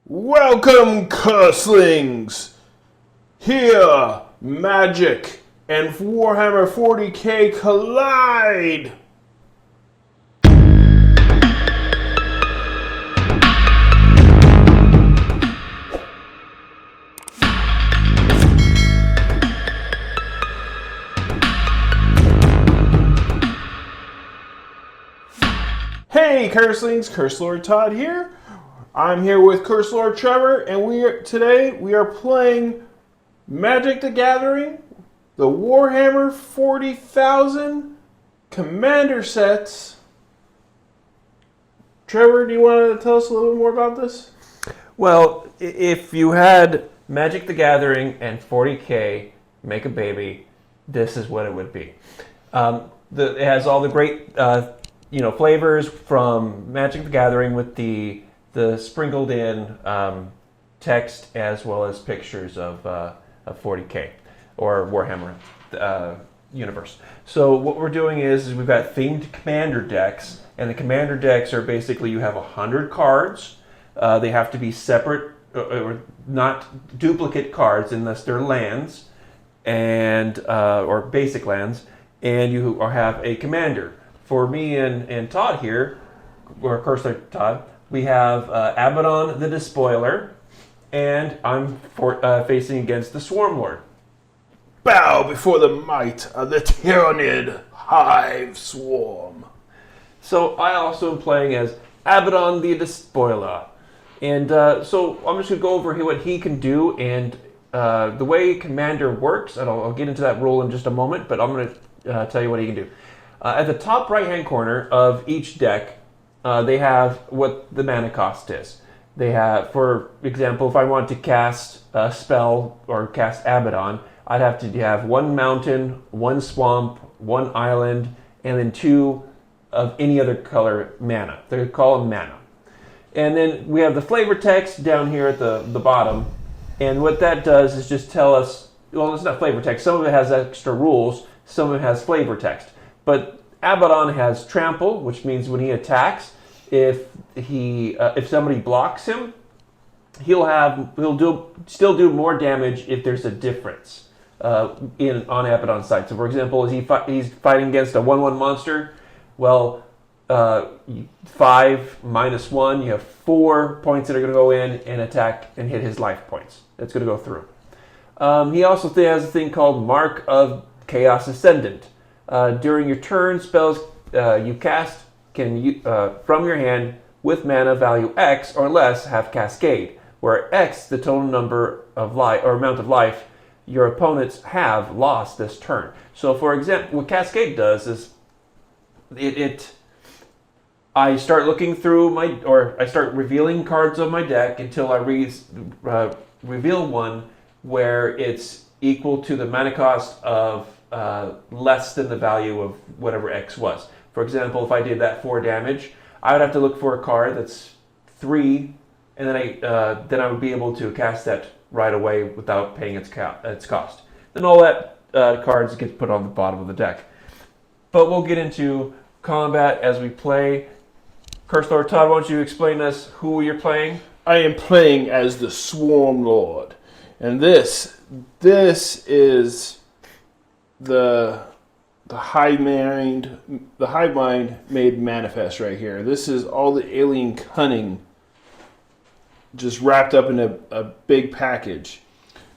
Welcome, curslings! Here, magic and Warhammer 40k collide! Hey, curslings! Curse Lord Todd here. I'm here with Curse Lord Trevor, and today we are playing Magic the Gathering, the Warhammer 40,000 Commander sets. Trevor, do you want to tell us a little bit more about this? Well, if you had Magic the Gathering and 40k make a baby, this is what it would be. It has all the great flavors from Magic the Gathering with the sprinkled in text as well as pictures of 40k or Warhammer universe. So what we're doing is we've got themed commander decks, and the commander decks are basically you have 100 cards. They have to be separate or not duplicate cards unless they're lands and or basic lands, and you have a commander. For me and Todd here, or Cursor Todd, we have Abaddon the Despoiler, and I'm facing against the Swarm Lord. Bow before the might of the Tyranid Hive Swarm. So I also am playing as Abaddon the Despoiler. And so I'm just going to go over what he can do and the way Commander works, and I'll get into that rule in just a moment, but I'm going to tell you what he can do. At the top right-hand corner of each deck, they have what the mana cost is. They have, for example, if I want to cast a spell or cast Abaddon, I'd have to have one mountain, one swamp, one island, and then 2 of any other color mana. They call them mana. And then we have the flavor text down here at the bottom. And what that does is just tell us, well, it's not flavor text. Some of it has extra rules. Some of it has flavor text. But Abaddon has trample, which means when he attacks, if somebody blocks him, he'll still do more damage if there's a difference on Abaddon's side. So, for example, he's fighting against a 1/1 monster. Well, 5 minus 1, you have 4 points that are going to go in and attack and hit his life points. That's going to go through. He also has a thing called Mark of Chaos Ascendant. During your turn, spells you cast can from your hand with mana value X or less have Cascade, where X the total number of life or amount of life your opponents have lost this turn. So, for example, what Cascade does is I start looking through I start revealing cards of my deck until I reveal one where it's equal to the mana cost of less than the value of whatever X was. For example, if I did that 4 damage, I would have to look for a card that's 3, and then I would be able to cast that right away without paying its cost. Then all that cards get put on the bottom of the deck. But we'll get into combat as we play. Curse Lord Todd, why don't you explain to us who you're playing? I am playing as the Swarm Lord, and this is the hive mind made manifest right here. This is all the alien cunning just wrapped up in a big package.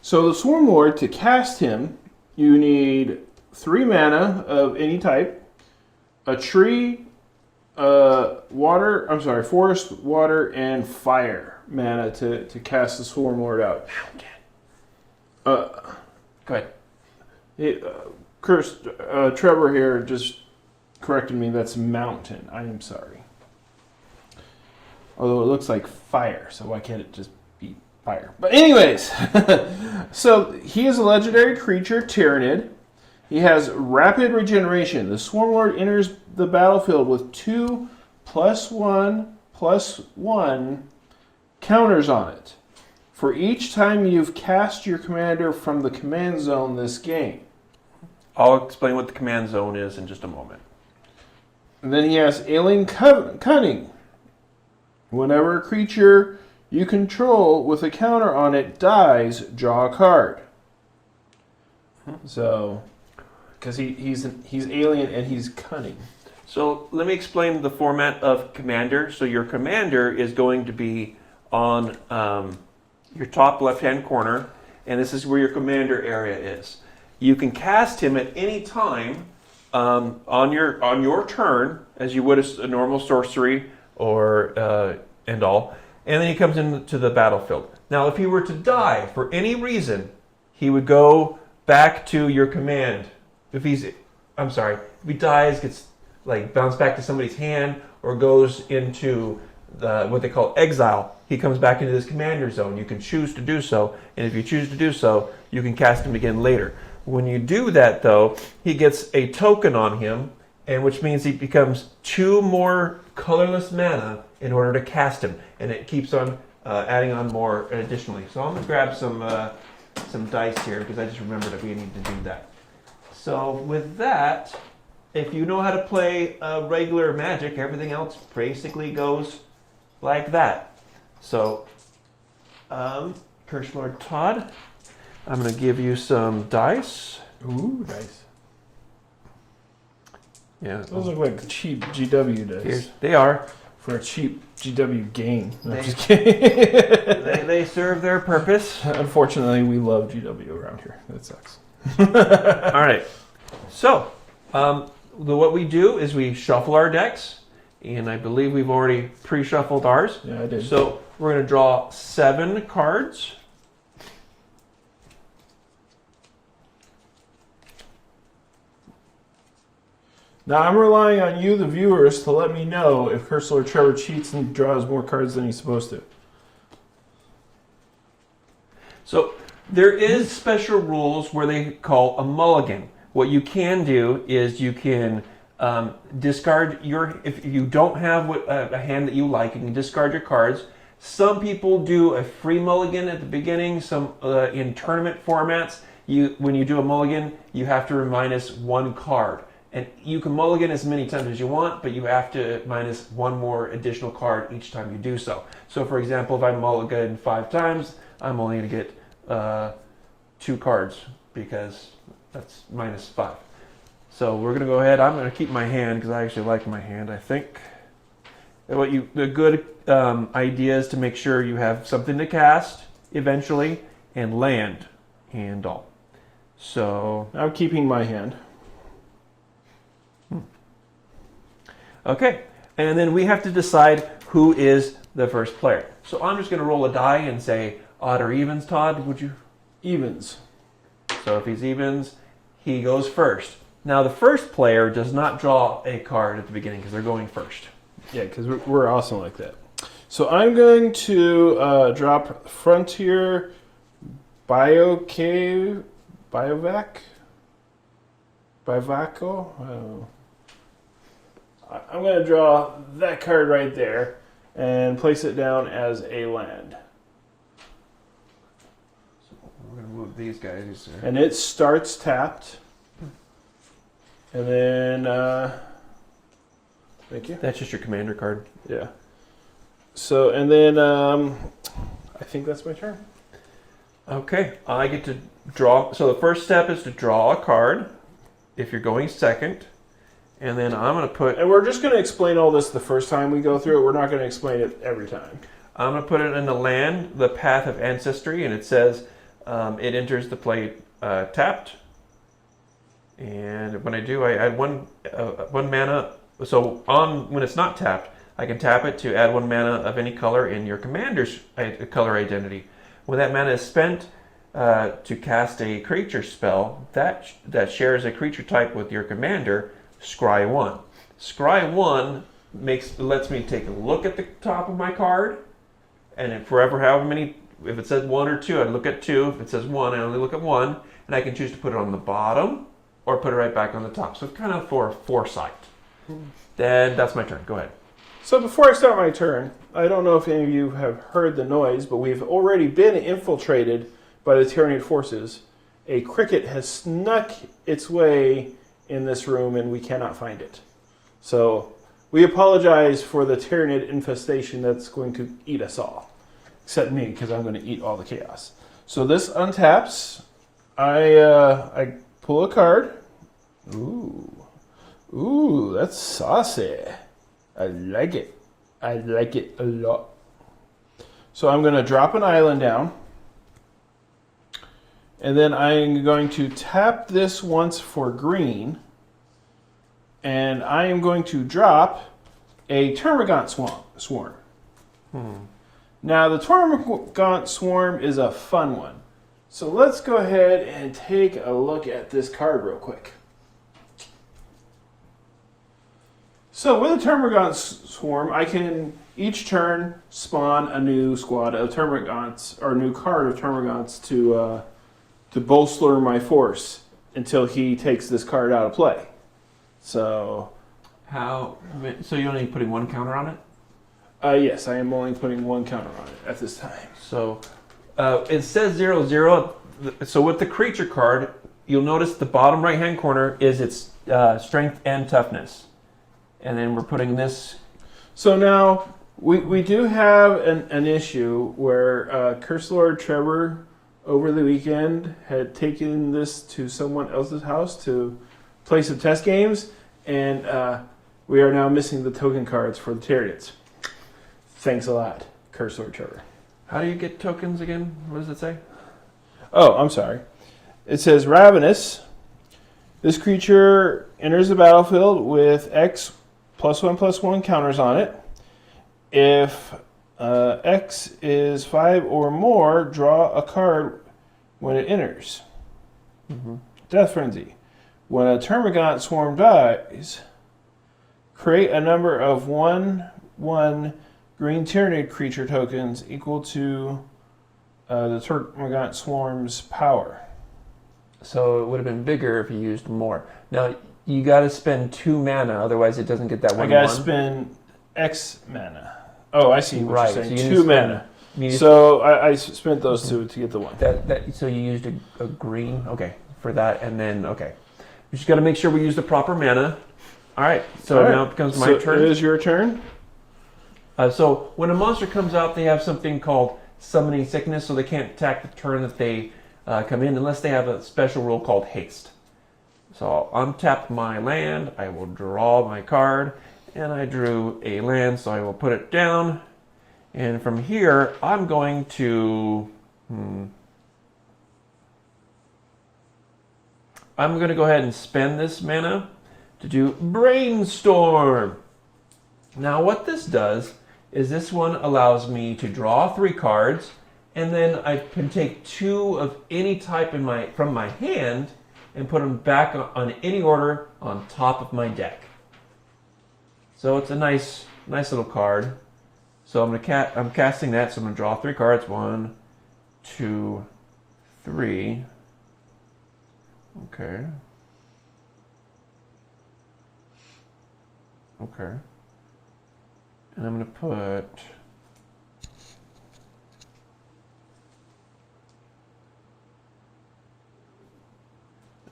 So the Swarm Lord, to cast him, you need 3 mana of any type, a tree, forest, water, and fire mana to cast the Swarm Lord out. Go ahead. Trevor here just corrected me. That's mountain. I am sorry. Although it looks like fire, so why can't it just be fire? But anyways, so he is a legendary creature, Tyranid. He has rapid regeneration. The Swarm Lord enters the battlefield with 2 +1/+1 counters on it for each time you've cast your commander from the command zone this game. I'll explain what the command zone is in just a moment. And then he has Alien Cunning. Whenever a creature you control with a counter on it dies, draw a card. So, because he's alien and he's cunning. So let me explain the format of commander. So your commander is going to be on your top left-hand corner, and this is where your commander area is. You can cast him at any time on your turn, as you would a normal sorcery or and all, and then he comes into the battlefield. Now, if he were to die for any reason, he would go back to your command. If he dies, gets like bounced back to somebody's hand, or goes into what they call exile, he comes back into this commander zone. You can choose to do so, and if you choose to do so, you can cast him again later. When you do that, though, he gets a token on him, and which means he becomes 2 more colorless mana in order to cast him, and it keeps on adding on more additionally. So I'm gonna grab some dice here because I just remembered that we need to do that. So with that, if you know how to play regular Magic, everything else basically goes like that. So, Curse Lord Todd, I'm going to give you some dice. Ooh, nice. Yeah, Those look like cheap GW dice. They are. For a cheap GW game. No, I'm They- just kidding. They serve their purpose. Unfortunately, we love GW around here. That sucks. All right. So, what we do is we shuffle our decks, and I believe we've already pre-shuffled ours. Yeah, I did. So we're going to draw 7 cards. Now I'm relying on you, the viewers, to let me know if Curse Lord Trevor cheats and draws more cards than he's supposed to. So there is special rules where they call a mulligan. What you can do is you can discard if you don't have a hand that you like, you can discard your cards. Some people do a free mulligan at the beginning. Some in tournament formats, when you do a mulligan, you have to minus 1 card. And you can mulligan as many times as you want, but you have to minus 1 more additional card each time you do so. So for example, if I mulligan 5 times, I'm only going to get 2 cards because that's minus 5. So we're going to go ahead. I'm going to keep my hand because I actually like my hand, I think. The good idea is to make sure you have something to cast eventually and land and all. So I'm keeping my hand. Okay, and then we have to decide who is the first player. So I'm just going to roll a die and say odd or evens. Todd, would you? Evens. So if he's evens, he goes first. Now the first player does not draw a card at the beginning because they're going first. Yeah, because we're awesome like that. So I'm going to drop Frontier Biovaco? Biovaco? I'm going to draw that card right there and place it down as a land. So we're going to move these guys. And it starts tapped. And then, thank you. That's just your commander card. Yeah. So, and then I think that's my turn. Okay, I get to draw. So the first step is to draw a card if you're going second. And then I'm going to put... And we're just going to explain all this the first time we go through it. We're not going to explain it every time. I'm going to put it in the land, the Path of Ancestry, and it says it enters the play tapped. And when I do, I add one mana. So when it's not tapped, I can tap it to add 1 mana of any color in your commander's color identity. When that mana is spent to cast a creature spell that shares a creature type with your commander, scry 1. Scry 1 lets me take a look at the top of my card, and if it says 1 or 2, I'd look at 2. If it says 1, I only look at 1, and I can choose to put it on the bottom or put it right back on the top. So it's kind of for foresight. Then that's my turn. Go ahead. So before I start my turn, I don't know if any of you have heard the noise, but we've already been infiltrated by the Tyranid forces. A cricket has snuck its way in this room and we cannot find it. So we apologize for the Tyranid infestation that's going to eat us all. except me because I'm going to eat all the chaos. So this untaps. I pull a card. Ooh, that's saucy. I like it. I like it a lot. So I'm going to drop an island down. And then I'm going to tap this once for green. And I am going to drop a Termagant swarm. Now, the Termagant swarm is a fun one. So let's go ahead and take a look at this card real quick. So with a Termagant swarm, I can each turn spawn a new squad of Termagants, or a new card of Termagants to bolster my force until he takes this card out of play. So you're only putting one counter on it? Yes, I am only putting one counter on it at this time. So it says 0/0. So with the creature card, you'll notice the bottom right-hand corner is its strength and toughness. And then we're putting this. So now we do have an issue where Curse Lord Trevor over the weekend had taken this to someone else's house to play some test games, and we are now missing the token cards for the Tyranids. Thanks a lot, Curse Lord Trevor. How do you get tokens again? What does it say? Oh, I'm sorry. It says Ravenous. This creature enters the battlefield with X +1/+1 counters on it. If X is 5 or more, draw a card when it enters. Death Frenzy. When a Termagant swarm dies, create a number of 1/1 green Tyranid creature tokens equal to the Termagant swarm's power. So it would have been bigger if you used more. Now, you got to spend 2 mana, otherwise it doesn't get that 1/1. I got to spend X mana. Oh, I see what you're saying. So 2 mana. So I spent those two to get the one. So you used a green, okay, for that, and then, okay. We just got to make sure we use the proper mana. All right, so now it becomes my turn. It is your turn. So when a monster comes out, they have something called Summoning Sickness, so they can't attack the turn that they come in unless they have a special rule called Haste. So I'll untap my land, I will draw my card, and I drew a land, so I will put it down. And from here, I'm going to... I'm going to go ahead and spend this mana to do Brainstorm. Now what this does is this one allows me to draw 3 cards, and then I can take 2 of any type from my hand and put them back on any order on top of my deck. So it's a nice little card. So I'm casting that, so I'm going to draw 3 cards. 1, 2, 3. Okay. Okay. And I'm going to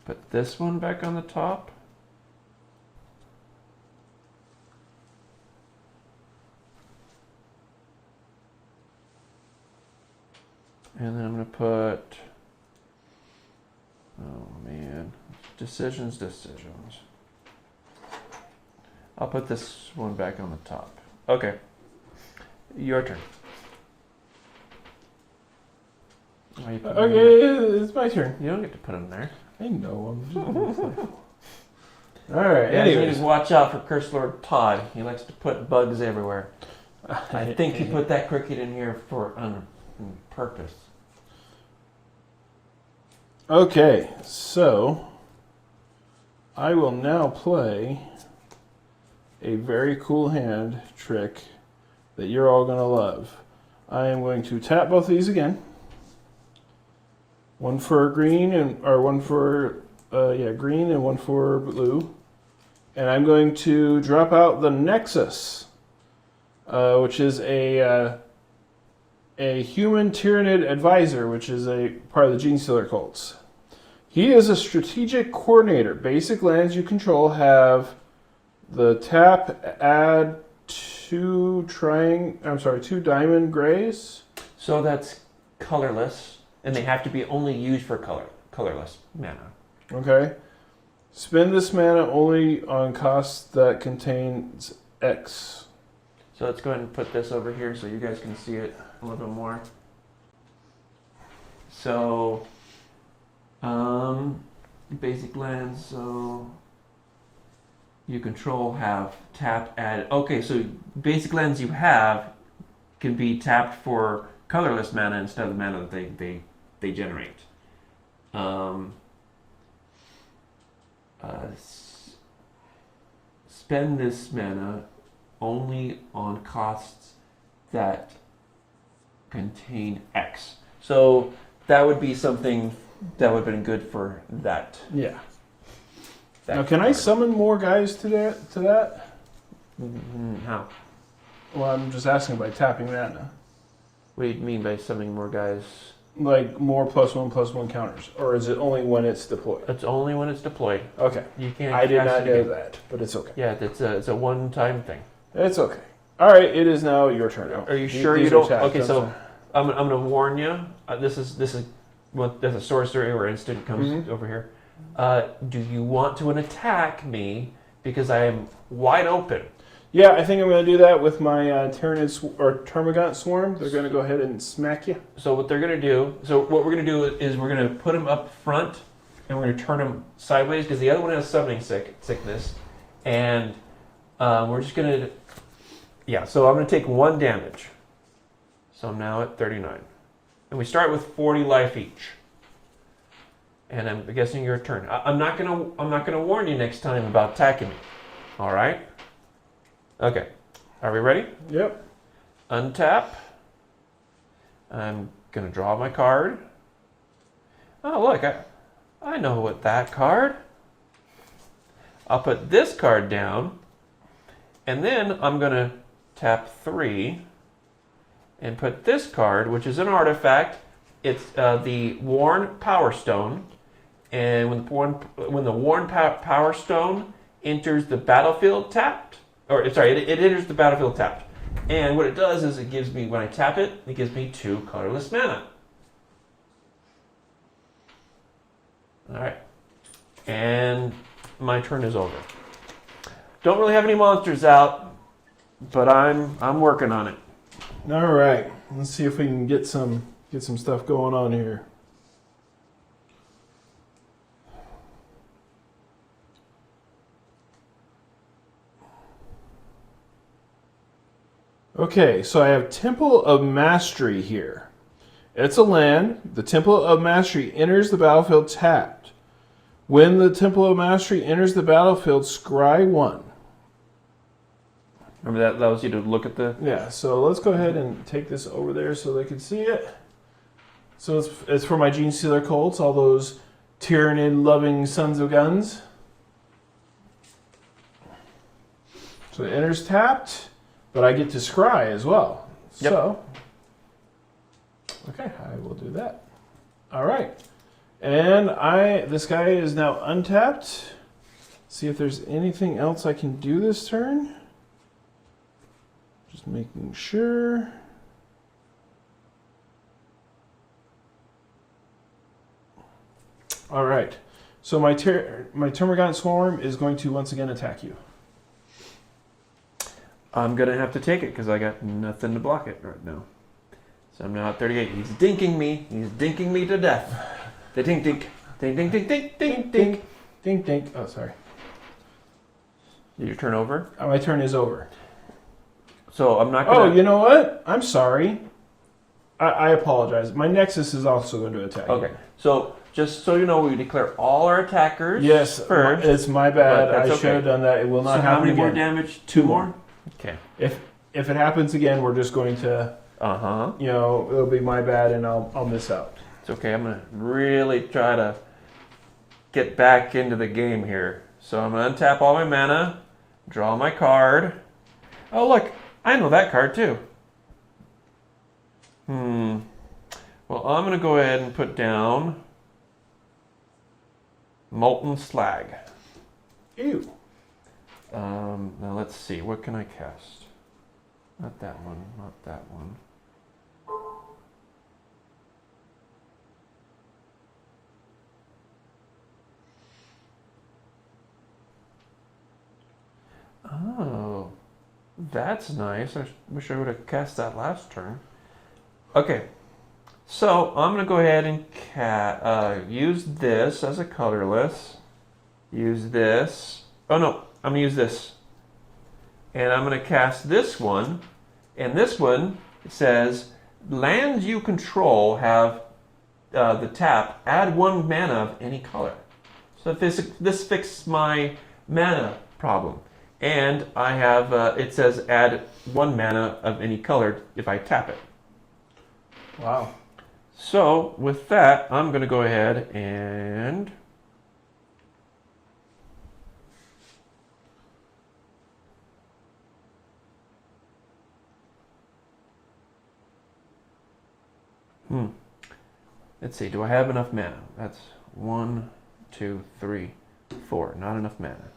put this one back on the top. And then I'm going to put, oh man, decisions. I'll put this one back on the top. Okay, your turn. Okay, it's my turn. You don't get to put them there. I know. All right. Yeah, Anyways, just watch out for Curse Lord Todd. He likes to put bugs everywhere. I think he put that cricket in here on purpose. Okay, so I will now play a very cool hand trick that you're all going to love. I am going to tap both of these again. One for green one for green and one for blue. And I'm going to drop out the Nexus, which is a human Tyranid advisor, which is a part of the Gene Stealer cults. He is a strategic coordinator. Basic lands you control have the tap, add 2 diamond grays So that's colorless, and they have to be only used for colorless mana. Okay. Spend this mana only on costs that contains X. So let's go ahead and put this over here so you guys can see it a little bit more. So, basic lands, so you control have tap, add. Okay, so basic lands you have can be tapped for colorless mana instead of the mana that they generate. Spend this mana only on costs that contain X. So that would be something that would have been good for that. Yeah. that Now, can I card. summon more guys to that? How? Well, I'm just asking by tapping mana. What do you mean by summoning more guys? Like more +1/+1 counters, or is it only when it's deployed? It's only when it's deployed. Okay. You can't. I did cast not it know again. that, but it's okay. Yeah, it's a one-time thing. It's okay. All right, it is now your turn. Are you These sure you are don't? tapped, Okay, I'm so sorry. I'm gonna warn you. This is what there's a sorcery or instant comes over here. Do you want to attack me because I am wide open? Yeah, I think I'm going to do that with my Tyranids or Termagant Swarm. They're going to go ahead and smack you. So what they're gonna do? So what we're gonna do is we're gonna put them up front, and we're gonna turn them sideways because the other one has summoning sickness, and we're just gonna. Yeah. So I'm gonna take 1 damage. So I'm now at 39, and we start with 40 life each. And I'm guessing your turn. I'm not gonna warn you next time about attacking me. All right. Okay. Are we ready? Yep. Untap. I'm gonna draw my card. Oh look, I know what that card. I'll put this card down, and then I'm gonna tap 3 and put this card, which is an artifact. It's the Worn Power Stone, and when the Worn Power Stone enters the battlefield tapped, or sorry, it enters the battlefield tapped. And what it does is it gives me, when I tap it, it gives me 2 colorless mana. Alright. And my turn is over. Don't really have any monsters out, but I'm working on it. All right. Let's see if we can get some stuff going on here. Okay, so I have Temple of Mastery here. It's a land. The Temple of Mastery enters the battlefield tapped. When the Temple of Mastery enters the battlefield, scry 1. Remember that allows you to look at the... Yeah, so let's go ahead and take this over there so they can see it. So it's for my Gene Stealer Colts, all those Tyranid-loving sons of guns. So it enters tapped, but I get to scry as well. Yep. So, okay, I will do that. All right. And this guy is now untapped. See if there's anything else I can do this turn. Just making sure. All right. So my Termagant Swarm is going to once again attack you. I'm going to have to take it because I got nothing to block it right now. So I'm now at 38. He's dinking me. He's dinking me to death. The dink dink. Ding ding ding ding ding ding. Ding ding. Oh, sorry. Did your turn over? My turn is over. So I'm not going to... Oh, you know what? I'm sorry. I apologize. My Nexus is also going to attack. Okay. So just so you know, we declare all our attackers Yes, first. it's my bad. But that's I okay. should have done that. It will not So how happen many more again. damage? 2 more. Okay. If it happens again, we're just going to, Uh-huh. it'll be my bad, and I'll miss out. It's okay. I'm going to really try to get back into the game here. So I'm going to untap all my mana, draw my card. Oh, look. I know that card, too. Well, I'm going to go ahead and put down Molten Slag. Ew. Now let's see. What can I cast? Not that one. Not that one. That's nice. I wish I would have cast that last turn. Okay. So I'm going to go ahead and use this as a colorless. Use this. Oh no, I'm going to use this. And I'm going to cast this one. And this one says, lands you control have the tap, add 1 mana of any color. So this fixes my mana problem. And I have, it says add 1 mana of any color if I tap it. Wow. So with that, I'm going to go ahead and let's see, do I have enough mana? That's 1, 2, 3, 4. Not enough mana.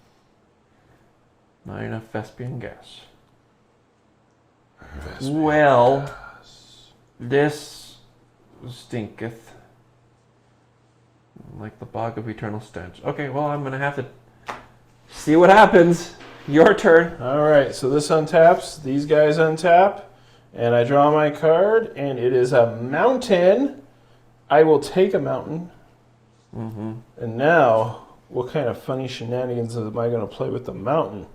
Not enough Vespian gas. Well, this stinketh. Like the bog of eternal stench. Okay, well, I'm going to have to see what happens. Your turn. All right, so this untaps. These guys untap. And I draw my card, and it is a mountain. I will take a mountain. Mm-hmm. And now, what kind of funny shenanigans am I going to play with the mountain?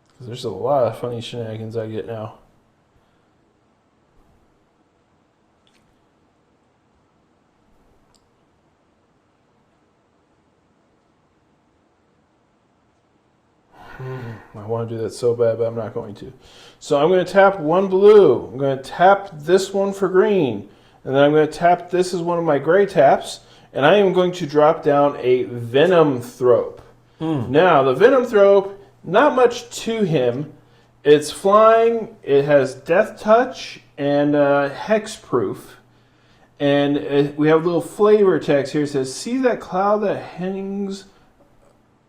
Because there's a lot of funny shenanigans I get now. I want to do that so bad, but I'm not going to. So I'm going to tap 1 blue. I'm going to tap this one for green. And then I'm going to tap this as one of my gray taps. And I am going to drop down a Venom Thrope. Now, the Venom Thrope, not much to him. It's flying. It has Death Touch and Hexproof. And we have a little flavor text here. It says, see that cloud that hangs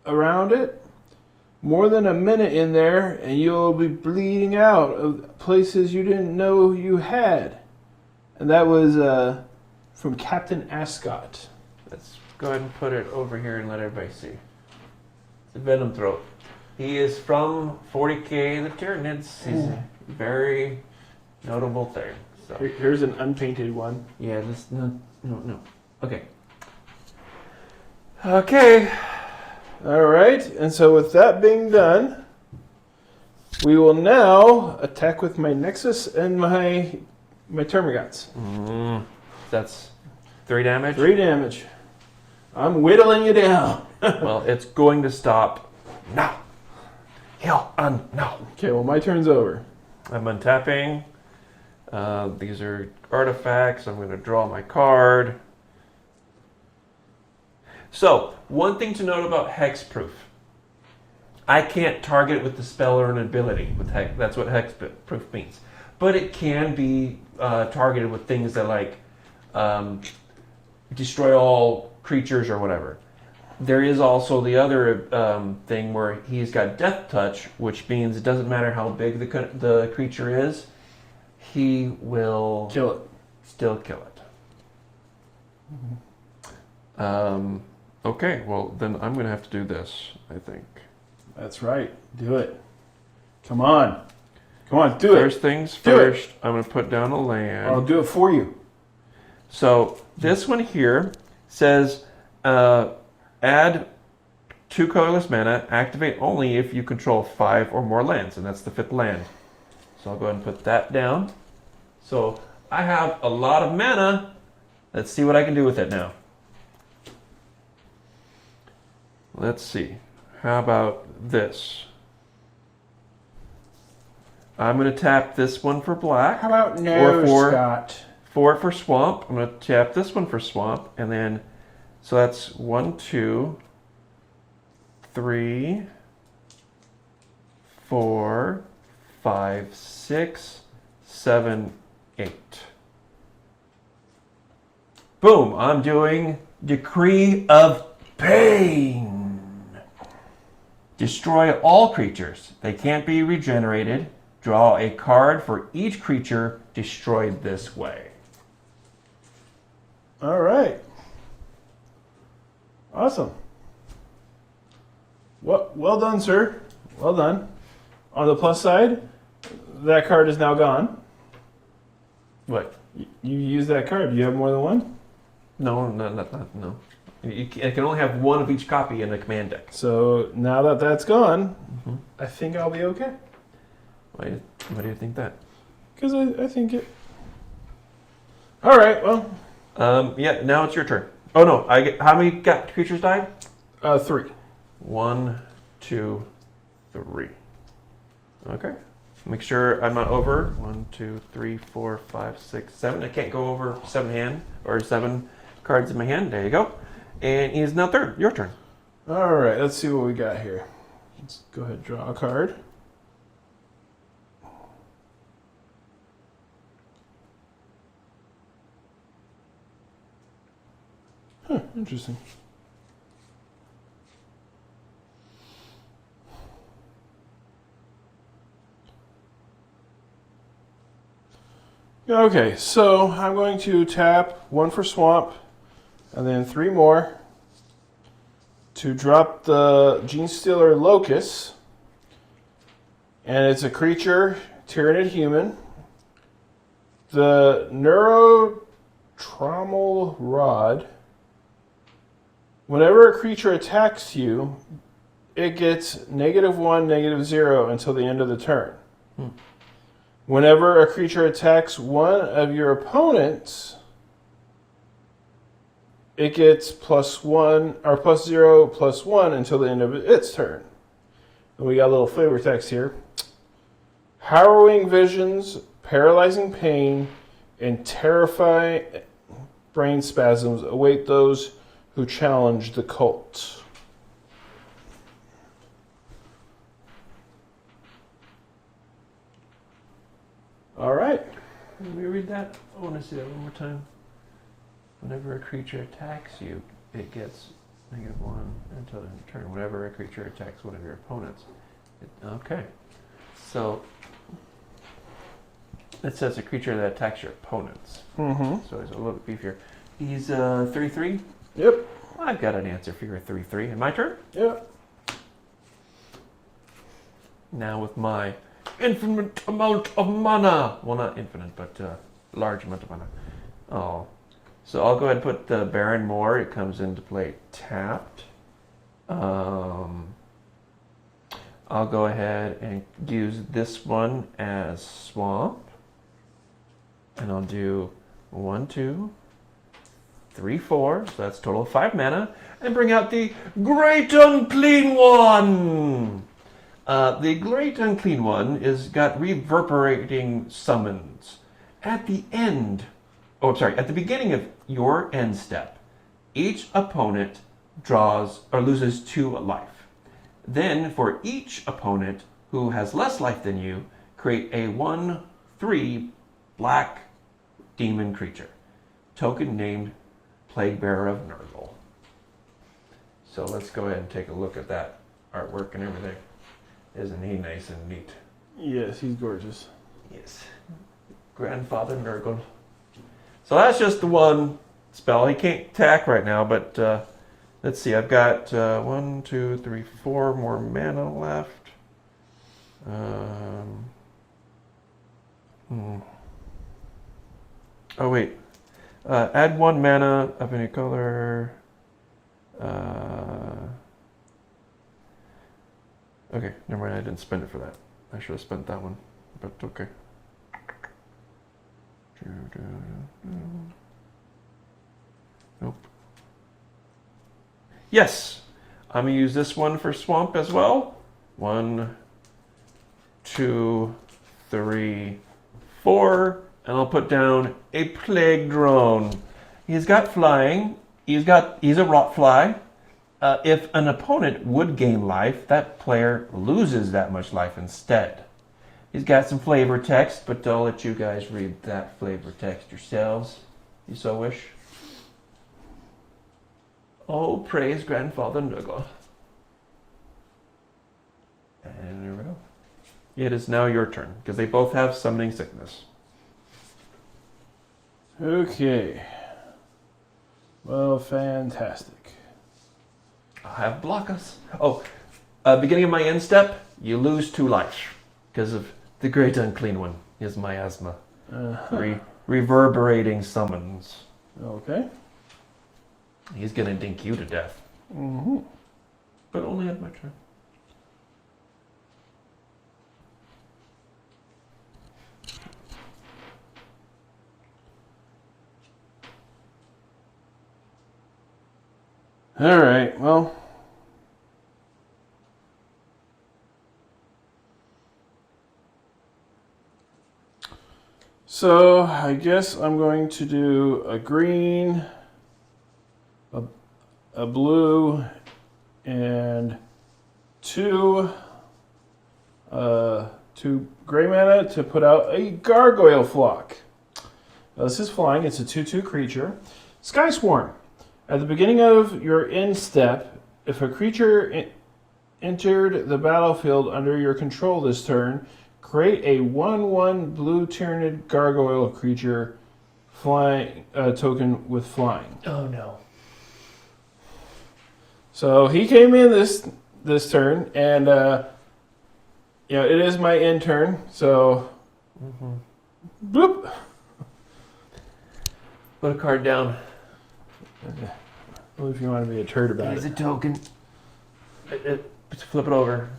around it? More than a minute in there, and you'll be bleeding out of places you didn't know you had. And that was from Captain Ascot. Let's go ahead and put it over here and let everybody see. It's a Venom Throat. He is from 40K, the Tyranids. He's a very notable thing. So. Here's an unpainted one. Yeah, just no. Okay. Okay. All right, and so with that being done, we will now attack with my Nexus and my Termagants. That's 3 damage? 3 damage. I'm whittling you down. Well, it's going to stop now. No. Okay, well, my turn's over. I'm untapping. These are artifacts. I'm going to draw my card. So, one thing to note about Hexproof. I can't target it with the spell or an ability. That's what Hexproof means. But it can be targeted with things that like destroy all creatures or whatever. There is also the other thing where he's got Death Touch, which means it doesn't matter how big the creature is, he will still kill it. Okay, well then I'm going to have to do this, I think. That's right. Do it. Come on, do it. First things first, I'm going to put down a land. I'll do it for you. So this one here says add 2 colorless mana, activate only if you control 5 or more lands, and that's the 5th land. So I'll go ahead and put that down. So I have a lot of mana. Let's see what I can do with it now. Let's see. How about this? I'm going to tap this one for black. How about no, Scott? 4 for swamp. I'm going to tap this one for swamp, and then so that's 1, 2, 3, 4, 5, 6, 7, 8. Boom! I'm doing Decree of Pain. Destroy all creatures. They can't be regenerated. Draw a card for each creature destroyed this way. All right. Awesome. Well done, sir. Well done. On the plus side, that card is now gone. What? You use that card. Do you have more than one? No. It can only have one of each copy in a command deck. So now that that's gone, I think I'll be okay. Why do you think that? Because I think it... All right, well... Yeah, now it's your turn. Oh, no. How many creatures died? 3. 1, 2, 3. Okay. Make sure I'm not over. 1, 2, 3, 4, 5, 6, 7. I can't go over 7 cards in my hand. There you go. And it is now your turn. All right, let's see what we got here. Let's go ahead and draw a card. Huh, interesting. Okay, so I'm going to tap 1 for swamp, and then 3 more to drop the Gene Stealer Locust. And it's a creature, Tyranid human. The Neurotromal Rod. Whenever a creature attacks you, it gets -1, -0 until the end of the turn. Whenever a creature attacks one of your opponents, it gets +1 or +0, +1 until the end of its turn. And we got a little flavor text here. Harrowing visions, paralyzing pain, and terrifying brain spasms await those who challenge the cult. All right. Let me read that. I want to see that one more time. Whenever a creature attacks you, it gets -1 until the end of the turn. Whenever a creature attacks one of your opponents. Okay. So it says a creature that attacks your opponents. Mm-hmm. So he's a little bit beefier. He's 3/3. Yep. I've got an answer for your 3/3. And my turn? Yep. Now with my infinite amount of mana. Well, not infinite, but large amount of mana. Oh. So I'll go ahead and put the Baron Moor. It comes into play tapped. I'll go ahead and use this one as swamp. And I'll do 1, 2, 3, 4. So that's a total of 5 mana. And bring out the Great Unclean One. The Great Unclean One is got reverberating summons. At the beginning of your end step, each opponent draws or loses 2 life. Then, for each opponent who has less life than you, create a 1/3 black demon creature, token named Plague Bearer of Nurgle. So let's go ahead and take a look at that artwork and everything. Isn't he nice and neat? Yes, he's gorgeous. Yes. Grandfather Nurgle. So that's just the one spell. He can't attack right now, but let's see. I've got 1, 2, 3, 4 more mana left. Oh, wait. Add 1 mana of any color. Okay, never mind. I didn't spend it for that. I should have spent that one, but okay. Nope. Yes, I'm gonna use this one for swamp as well. 1, 2, 3, 4, and I'll put down a plague drone. He's got flying. He's a rot fly. If an opponent would gain life, that player loses that much life instead. He's got some flavor text, but I'll let you guys read that flavor text yourselves, if you so wish. Oh, praise Grandfather Nurgle. And there we go. It is now your turn, because they both have summoning sickness. Okay. Well, fantastic. I have block us. Oh, beginning of my end step, you lose 2 life. because of the great unclean one, his miasma. Uh-huh. Reverberating summons. Okay. He's gonna dink you to death. Mm-hmm. But only at my turn. All right. Well. So I guess I'm going to do a green, a blue, and two gray mana to put out a gargoyle flock. Now, this is flying. It's a 2/2 creature. Sky Swarm. At the beginning of your end step, if a creature entered the battlefield under your control this turn, create a 1/1 blue Tyranid gargoyle creature flying token with flying. Oh no. So he came in this turn, and it is my end turn. So, bloop. Put a card down. Well, if you want to be a turd about Here's it. a token. Flip it over.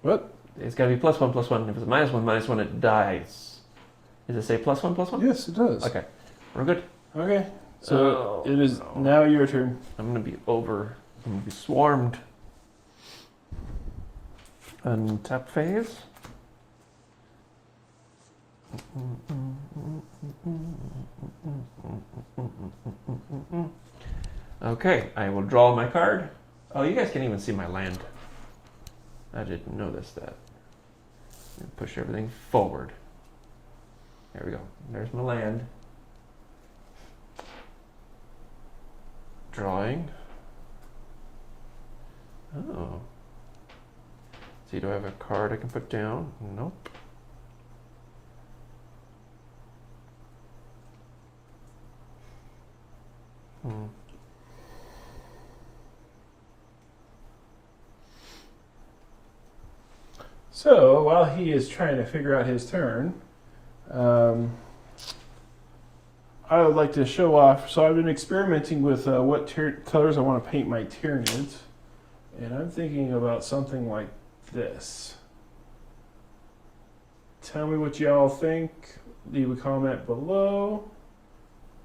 What? It's got to be +1/+1. If it's -1/-1, it dies. Does it say +1/+1? Yes, it does. Okay. We're good. Okay. So it is no. now your turn. I'm going to be over. I'm going to be swarmed. Untap phase. Okay, I will draw my card. Oh, you guys can't even see my land. I didn't notice that. Push everything forward. There we go. There's my land. Drawing. Oh. See, do I have a card I can put down? Nope. So while he is trying to figure out his turn, I would like to show off. So I've been experimenting with what colors I want to paint my Tyranids, and I'm thinking about something like this. Tell me what y'all think. Leave a comment below.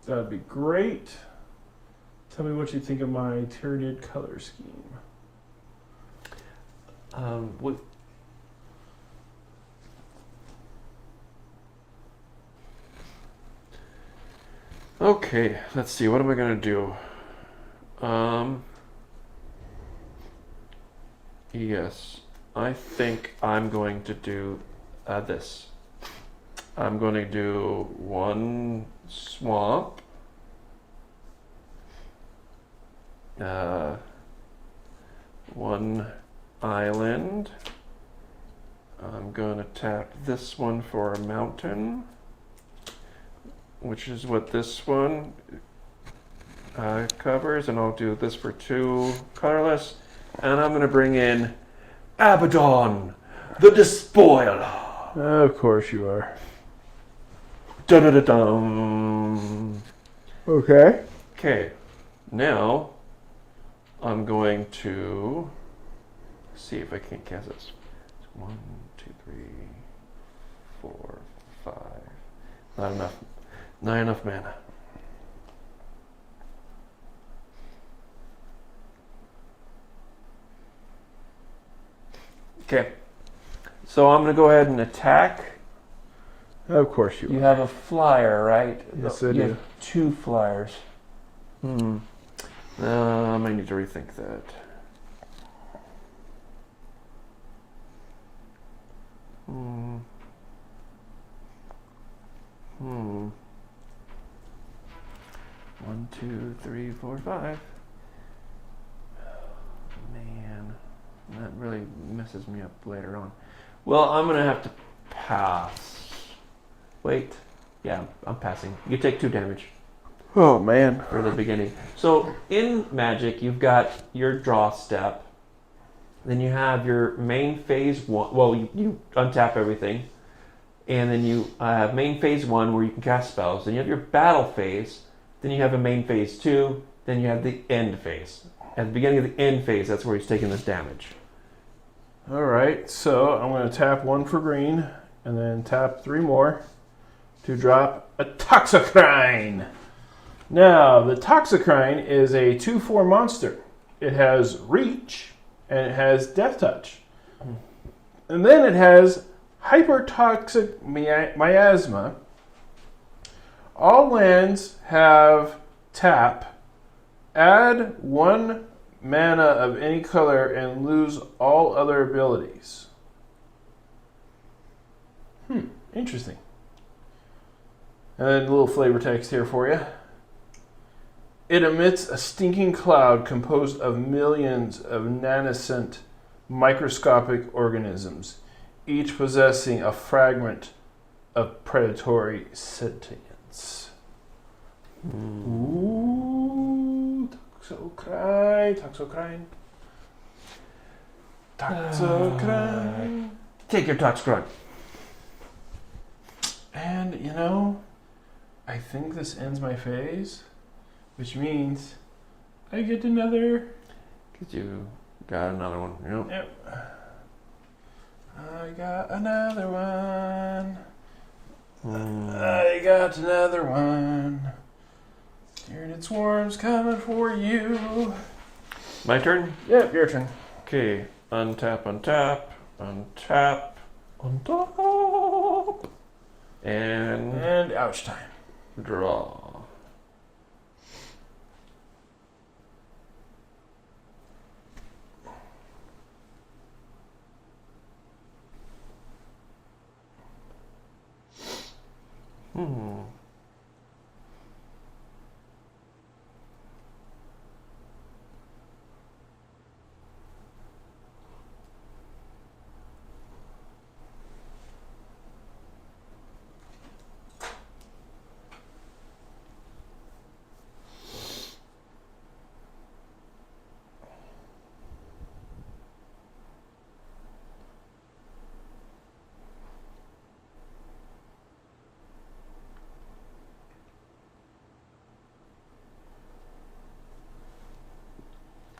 That'd be great. Tell me what you think of my Tyranid color scheme. Okay, let's see. What am I gonna do? Yes, I think I'm going to do this. I'm going to do one swamp, one island. I'm going to tap this one for a mountain, which is what this one covers, and I'll do this for 2 colorless, and I'm going to bring in Abaddon, the Despoiler. Of course you are. Da-da-da-dum. Okay. Okay, now I'm going to see if I can cast this. 1, 2, 3, 4, 5. Not enough. Not enough mana. Okay, so I'm going to go ahead and attack. Of course you You are. have a flyer, right? Yes, I you do. have 2 flyers. I might need to rethink that. One, 2, 3, 4, 5. Man, that really messes me up later on. Well, I'm gonna have to pass. Wait, yeah, I'm passing. You take 2 damage Oh man. for the beginning. So in Magic, you've got your draw step, Then you have your main phase 1. Well, you untap everything. And then you have main phase 1 where you can cast spells. Then you have your battle phase. Then you have a main phase 2. Then you have the end phase. At the beginning of the end phase, that's where he's taking this damage. All right, so I'm going to tap 1 for green and then tap 3 more to drop a Toxocrine. Now, the Toxocrine is a 2/4 monster. It has reach and it has death touch. And then it has hypertoxic miasma. All lands have tap, add 1 mana of any color, and lose all other abilities. Interesting. And then a little flavor text here for you. It emits a stinking cloud composed of millions of nanoscent microscopic organisms, each possessing a fragment of predatory sentience. Ooh, Toxocrine. Take your Toxocrine. And, I think this ends my phase, which means I get another... Because you got another one. Yep. I got another one. I got another one. Tyranid swarm's coming for you. My turn? Yep, your turn. Okay. Untap, untap, untap, untap. And ouch time. Draw.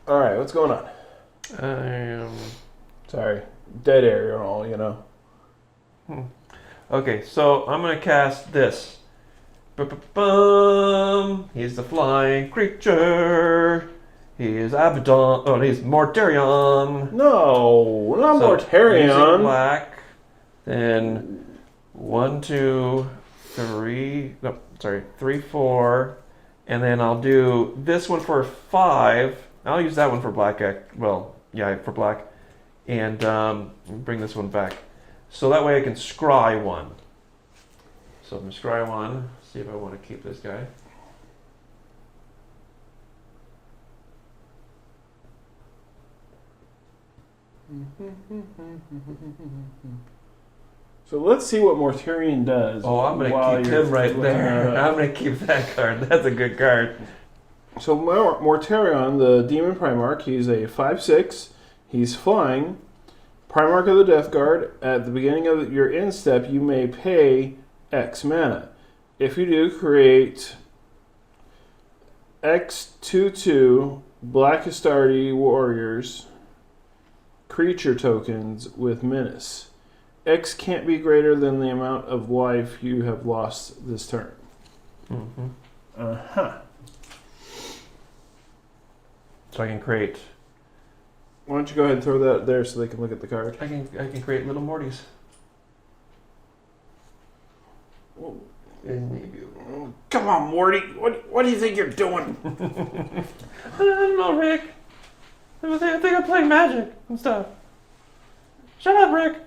All right, what's going on? Sorry, dead air and all, Okay, so I'm going to cast this. Ba-ba-bum. He's the flying creature. He is Abaddon. Oh, he's Mortarion. No, not So, Mortarion. using black. Then 1, 2, 3. No, sorry, 3, 4. And then I'll do this one for 5. I'll use that one for black. Well, yeah, for black. And bring this one back. So that way I can scry 1. So I'm going to scry 1. See if I want to keep this guy. So let's see what Mortarion does. Oh, I'm going to keep him right there. I'm going to keep that card. That's a good card. So Mortarion, the Demon Primarch, he's a 5/6. He's flying. Primarch of the Death Guard. At the beginning of your end step, you may pay X mana. If you do, create X 2/2 Black Astartes Warriors creature tokens with menace. X can't be greater than the amount of life you have lost this turn. So I can create. Why don't you go ahead and throw that there so they can look at the card? I can create little Mortys. Come on, Morty. What do you think you're doing? I don't know, Rick. I think I'm playing Magic and stuff. Shut up, Rick.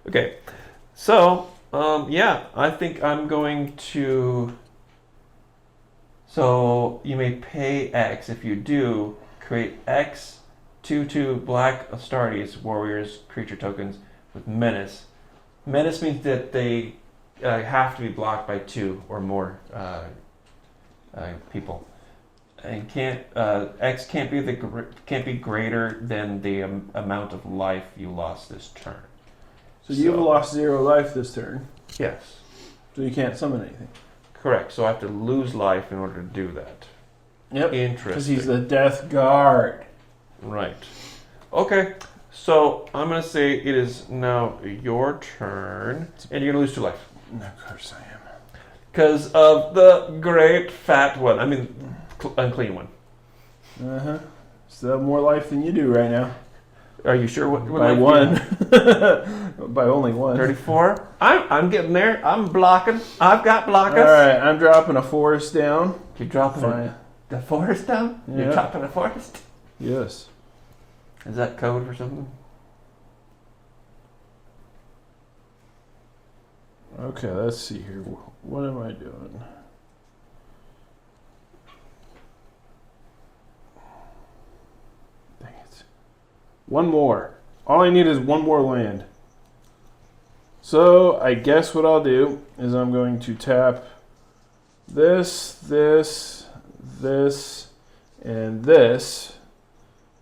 Okay, so yeah, I think I'm going to. So you may pay X. If you do, create X 2/2 Black Astartes Warriors creature tokens with menace. Menace means that they have to be blocked by 2 or more people. And X can't be greater than the amount of life you lost this turn. So you've lost 0 life this turn. Yes. So you can't summon anything. Correct. So I have to lose life in order to do that. Yep. Interesting. Because he's the Death Guard. Right. Okay. So I'm going to say it is now your turn, and you're going to lose 2 life. Of course I am. Because of the great fat one. I mean, unclean one. Uh-huh. Still have more life than you do right now. Are you sure? What By life 1. By only 1. 34. I'm getting there. I'm blocking. I've got blockers. All right, I'm dropping a forest down. You're dropping the forest down? Yeah. You're dropping a forest? Yes. Is that code for something? Okay, let's see here. What am I doing? Dang it. 1 more. All I need is 1 more land. So I guess what I'll do is I'm going to tap this, and this.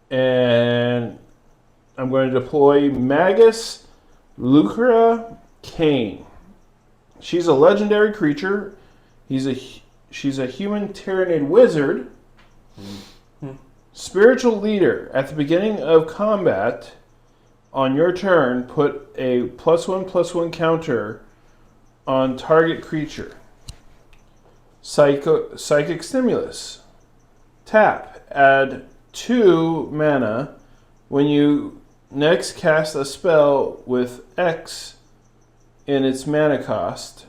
And I'm going to deploy Magus Lucra Kane. She's a legendary creature. She's a human Tyranid wizard. Spiritual leader. At the beginning of combat, on your turn, put a +1/+1 counter on target creature. Psychic stimulus. Tap. Add 2 mana when you next cast a spell with X in its mana cost,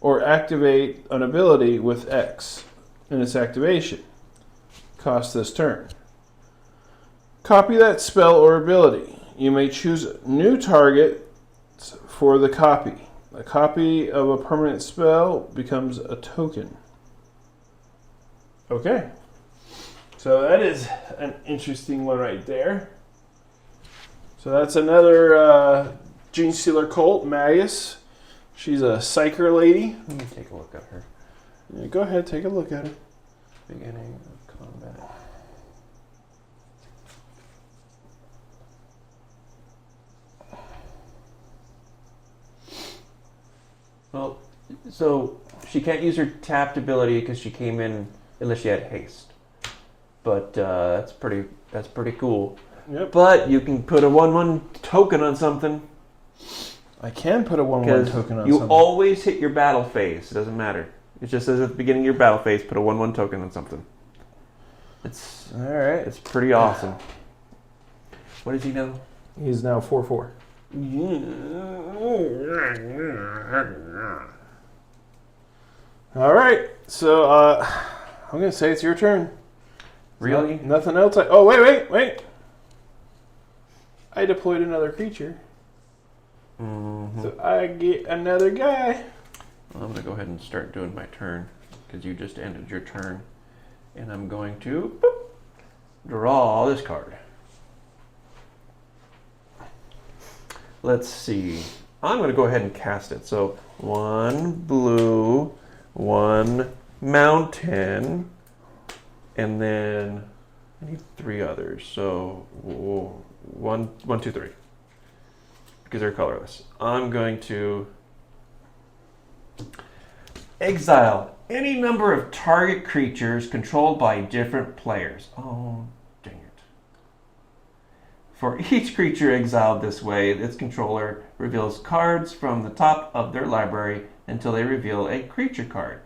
or activate an ability with X in its activation cost this turn. Copy that spell or ability. You may choose a new target for the copy. A copy of a permanent spell becomes a token. Okay. So that is an interesting one right there. So that's another Gene Stealer Colt, Magus. She's a psyker lady. Let me take a look at her. Yeah, go ahead, take a look at her. Beginning of combat. Well, so she can't use her tapped ability because she came in unless she had haste. But that's pretty cool. Yep. But you can put a 1/1 token on something. I can put a 1/1 token on you something. always hit your battle phase. It doesn't matter. It just says at the beginning of your battle phase, put a 1/1 token on something. It's all right. It's pretty awesome. What is he now? He's now 4/4. All right. So I'm gonna say it's your turn. Really? Nothing else. Oh wait. I deployed another creature. Mm-hmm. So I get another guy. I'm going to go ahead and start doing my turn because you just ended your turn. And I'm going to draw this card. Let's see. I'm going to go ahead and cast it. So 1 blue, 1 mountain, and then I need 3 others. So 1, 2, 3. Because they're colorless. I'm going to exile any number of target creatures controlled by different players. Oh, dang it. For each creature exiled this way, its controller reveals cards from the top of their library until they reveal a creature card.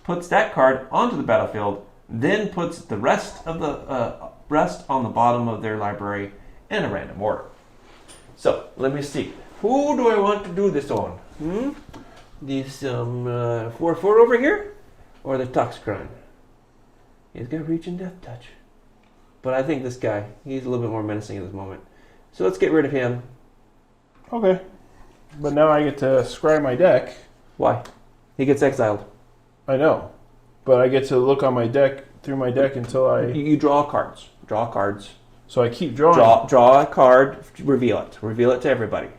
Puts that card onto the battlefield, then puts the rest of the rest on the bottom of their library in a random order. So, let me see. Who do I want to do this on? This 4/4 over here? Or the Toxicron? He's got reach and death touch. But I think this guy, he's a little bit more menacing at this moment. So let's get rid of him. Okay. But now I get to scry my deck. Why? He gets exiled. I know. But I get to look on my deck, through my deck until I... You draw cards. Draw cards. So I keep drawing. Draw a card, reveal it. Reveal it to everybody.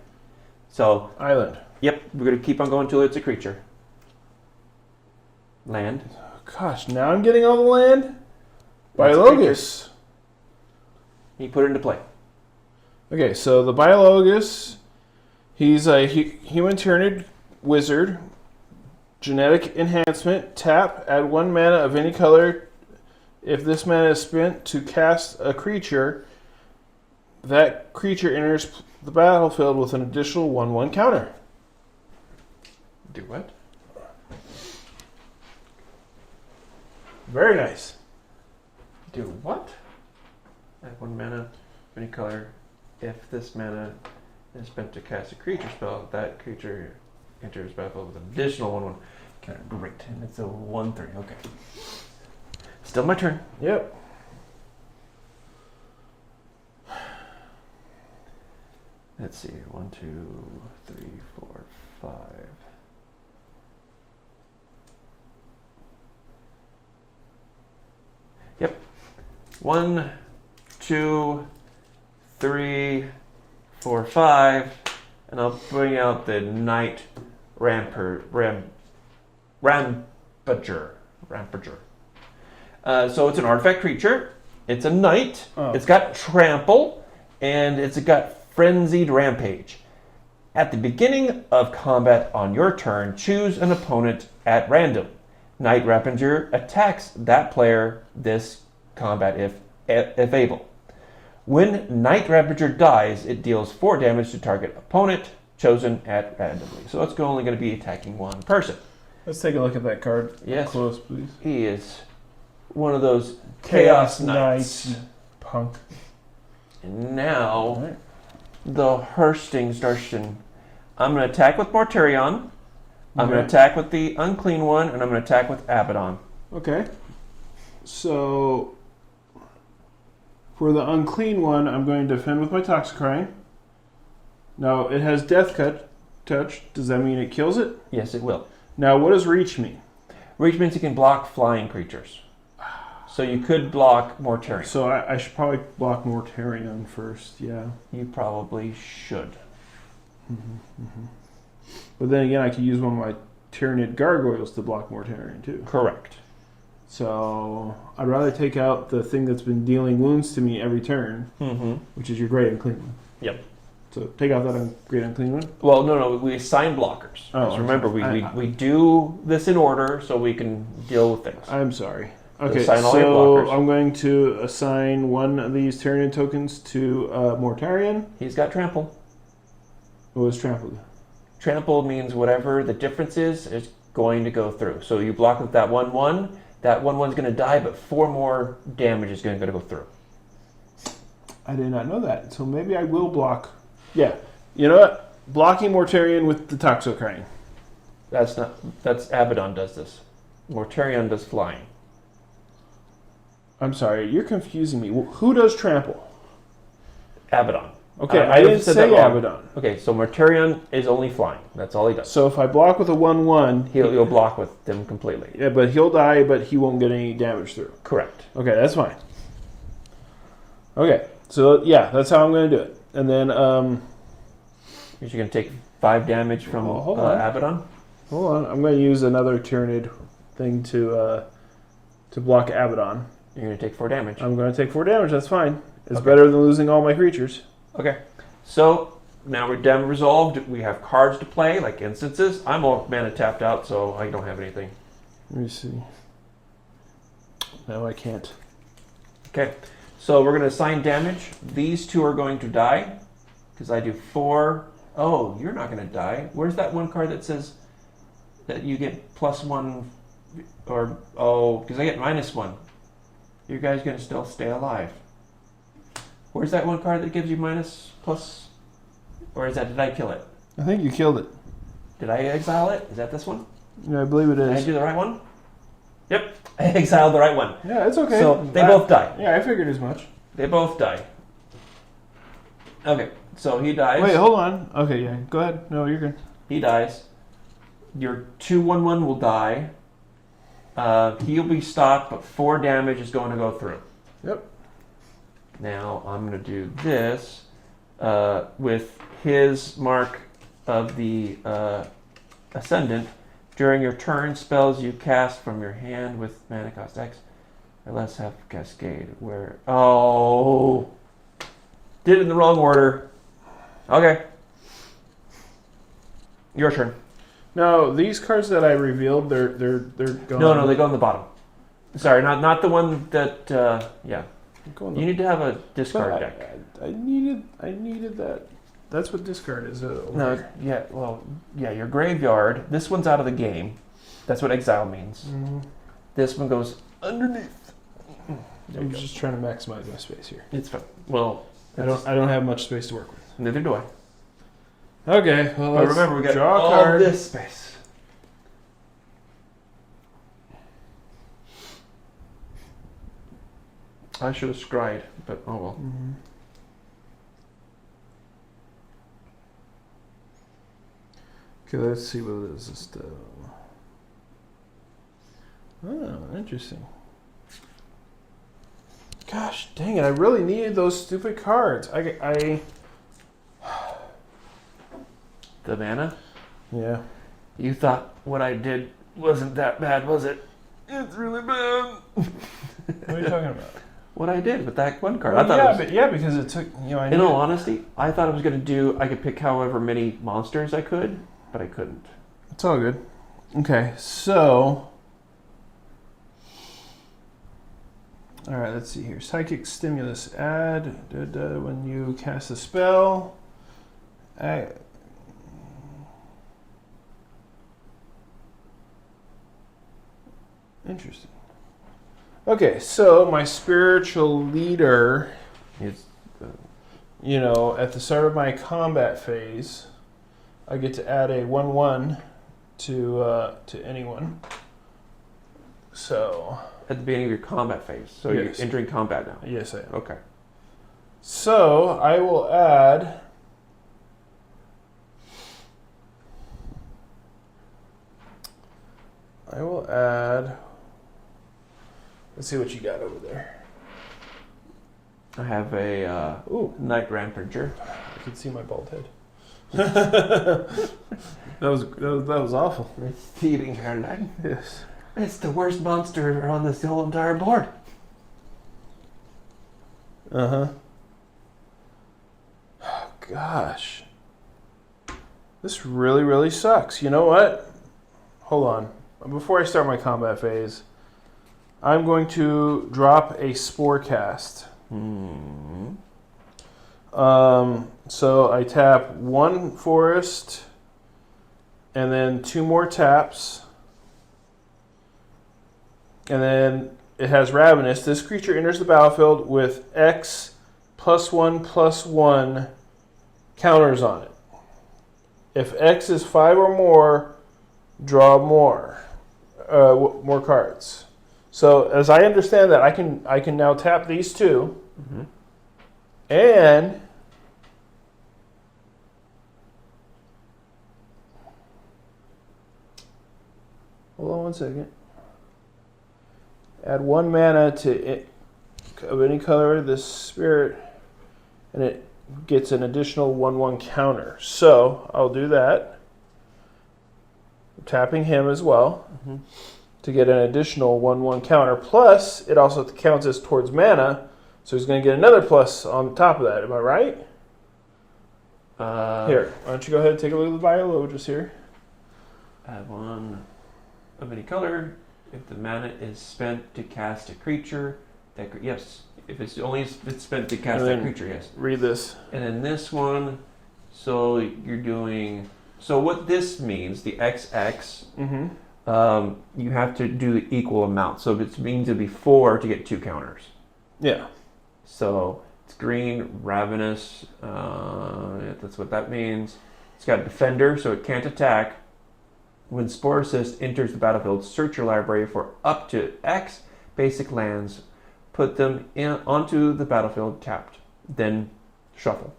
So... Island. Yep, we're going to keep on going until it's a creature. Land. Oh, Gosh, now I'm getting all the land? That's a Biologus. You put it into play. Okay, so the Biologus, he's a human Tyranid wizard. Genetic enhancement. Tap, add 1 mana of any color. If this mana is spent to cast a creature, that creature enters the battlefield with an additional 1/1 counter. Do what? Very nice. Do what? Add 1 mana of any color. If this mana is spent to cast a creature spell, that creature enters battlefield with an additional 1/1 counter. Great. And it's a 1/3. Okay. Still my turn. Yep. Let's see. 1, 2, 3, 4, 5. Yep. 1, 2, 3, 4, 5, and I'll bring out the Knight Rampager. So it's an artifact creature. It's a knight. Oh. It's got trample, and it's got frenzied rampage. At the beginning of combat on your turn, choose an opponent at random. Knight Rampager attacks that player this combat if able. When Knight Rampager dies, it deals 4 damage to target opponent chosen at randomly. So it's only going to be attacking one person. Let's take a look at that card. Yes. Close, please. He is one of those Chaos Knights. Knight, punk. And now, All right. the Hurstingsdarshan. I'm going to attack with Mortarion. I'm going Okay. to attack with the Unclean One, and I'm going to attack with Abaddon. Okay. So, for the Unclean One, I'm going to defend with my Toxicrying. Now, it has Death Touch. Does that mean it kills it? Yes, it will. Now, what does Reach mean? Reach means you can block flying creatures. So you could block Mortarion. So I should probably block Mortarion first, yeah. You probably should. But then again, I could use one of my Tyranid Gargoyles to block Mortarion too. Correct. So I'd rather take out the thing that's been dealing wounds to me every turn, Mm-hmm. which is your Great Unclean One. Yep. So take out that Great Unclean One. Well, no, we assign blockers. Oh, Because remember, I- we do this in order so we can deal with things. I'm sorry. Okay, assign all your so blockers. I'm going to assign one of these Tyranid tokens to Mortarion. He's got trample. What was trampled? Trample means whatever the difference is going to go through. So you block with that 1/1. That 1/1's going to die, but 4 more damage is going to go through. I did not know that. So maybe I will block. Yeah. You know what? Blocking Mortarion with the Toxicrying. That's Abaddon does this. Mortarion does flying. I'm sorry, you're confusing me. Who does trample? Abaddon. Okay, I I didn't said say that wrong. Abaddon. Okay, so Mortarion is only flying. That's all he does. So if I block with a 1/1, He'll block with them completely. yeah, but he'll die, but he won't get any damage through. Correct. Okay, that's fine. Okay, so yeah, that's how I'm going to do it. And then, You're going to take 5 damage from Oh, hold on. Abaddon. hold on, I'm going to use another Tyranid thing to block Abaddon. You're going to take 4 damage. I'm going to take 4 damage. That's fine. It's Okay. better than losing all my creatures. Okay. So now we're done resolved. We have cards to play, like instances. I'm all mana tapped out, so I don't have anything. Let me see. No, I can't. Okay. So we're going to assign damage. These 2 are going to die because I do 4. Oh, you're not going to die. Where's that one card that says that you get +1 or because I get -1. You guys going to still stay alive. Where's that one card that gives you +? Or is that, did I kill it? I think you killed it. Did I exile it? Is that this one? Yeah, I believe it Did I is. do the right one? Yep. I exiled the right one. Yeah, it's okay. So they both die. Yeah, I figured as much. They both die. Okay, so he dies. Wait, hold on. Okay, yeah, go ahead. No, you're good. He dies. Your 2/1/1 will die. He'll be stopped, but 4 damage is going to go through. Yep. Now I'm going to do this with his mark of the Ascendant. During your turn, spells you cast from your hand with mana cost X or less have Cascade. Where did it in the wrong order. Okay, your turn. No, these cards that I revealed, they're gone. No, they go on the bottom. Sorry, not the one that. Yeah, you need to have a discard deck. I needed that. That's what discard is. No, your graveyard. This one's out of the game. That's what exile means. Mm-hmm. This one goes underneath. I'm just trying to maximize my space here. It's fine. Well, I don't have much space to work with. Neither do I. Okay, well, But remember, we got draw a all card. this space. I should have scryed, but oh well. Mm-hmm. Okay, let's see what it is. This stuff. Oh, interesting. Gosh, dang it! I really needed those stupid cards. The mana? Yeah. You thought what I did wasn't that bad, was it? It's really bad. What are you talking about? What I did with that one card. Well, I thought because it took, in all honesty, I thought I was going to I could pick however many monsters I could, but I couldn't. It's all good. Okay, so. All right, let's see here. Psychic Stimulus. Add when you cast a spell. Interesting. Okay, so my spiritual leader, It's, at the start of my combat phase, I get to add a 1/1 to anyone. So. at the beginning of your combat phase. So Yes. you're entering combat now. Yes, I am. Okay. So I will add. Let's see what you got over there. I have a Night Rampager. I can see my bald head. that was awful. It's Thieving Hairline. Yes. It's the worst monster on this whole entire board. Oh, gosh. This really, really sucks. You know what? Hold on. Before I start my combat phase, I'm going to drop a Spore Cast. So I tap one forest and then two more taps. And then it has Ravenous. This creature enters the battlefield with X +1/+1 counters on it. If X is 5 or more, draw more cards. So as I understand that, I can now tap these two, and hold on one second. Add 1 mana to it of any color of this spirit, and it gets an additional 1/1 counter. So I'll do that. I'm tapping him as well to get an additional 1/1 counter. Plus, it also counts as towards mana, so he's going to get another plus on top of that. Am I right? Here, why don't you go ahead and take a look at the biologist here. Add 1 of any color. If the mana is spent to cast a creature, yes. If it's spent to cast that creature, yes. Read this. And then this one, so you're doing. So what this means, the XX, you have to do the equal amount. So it means it'd be 4 to get 2 counters. Yeah. So it's green, Ravenous. That's what that means. It's got Defender, so it can't attack. When Spore Assist enters the battlefield, search your library for up to X basic lands, put them onto the battlefield tapped, then shuffle.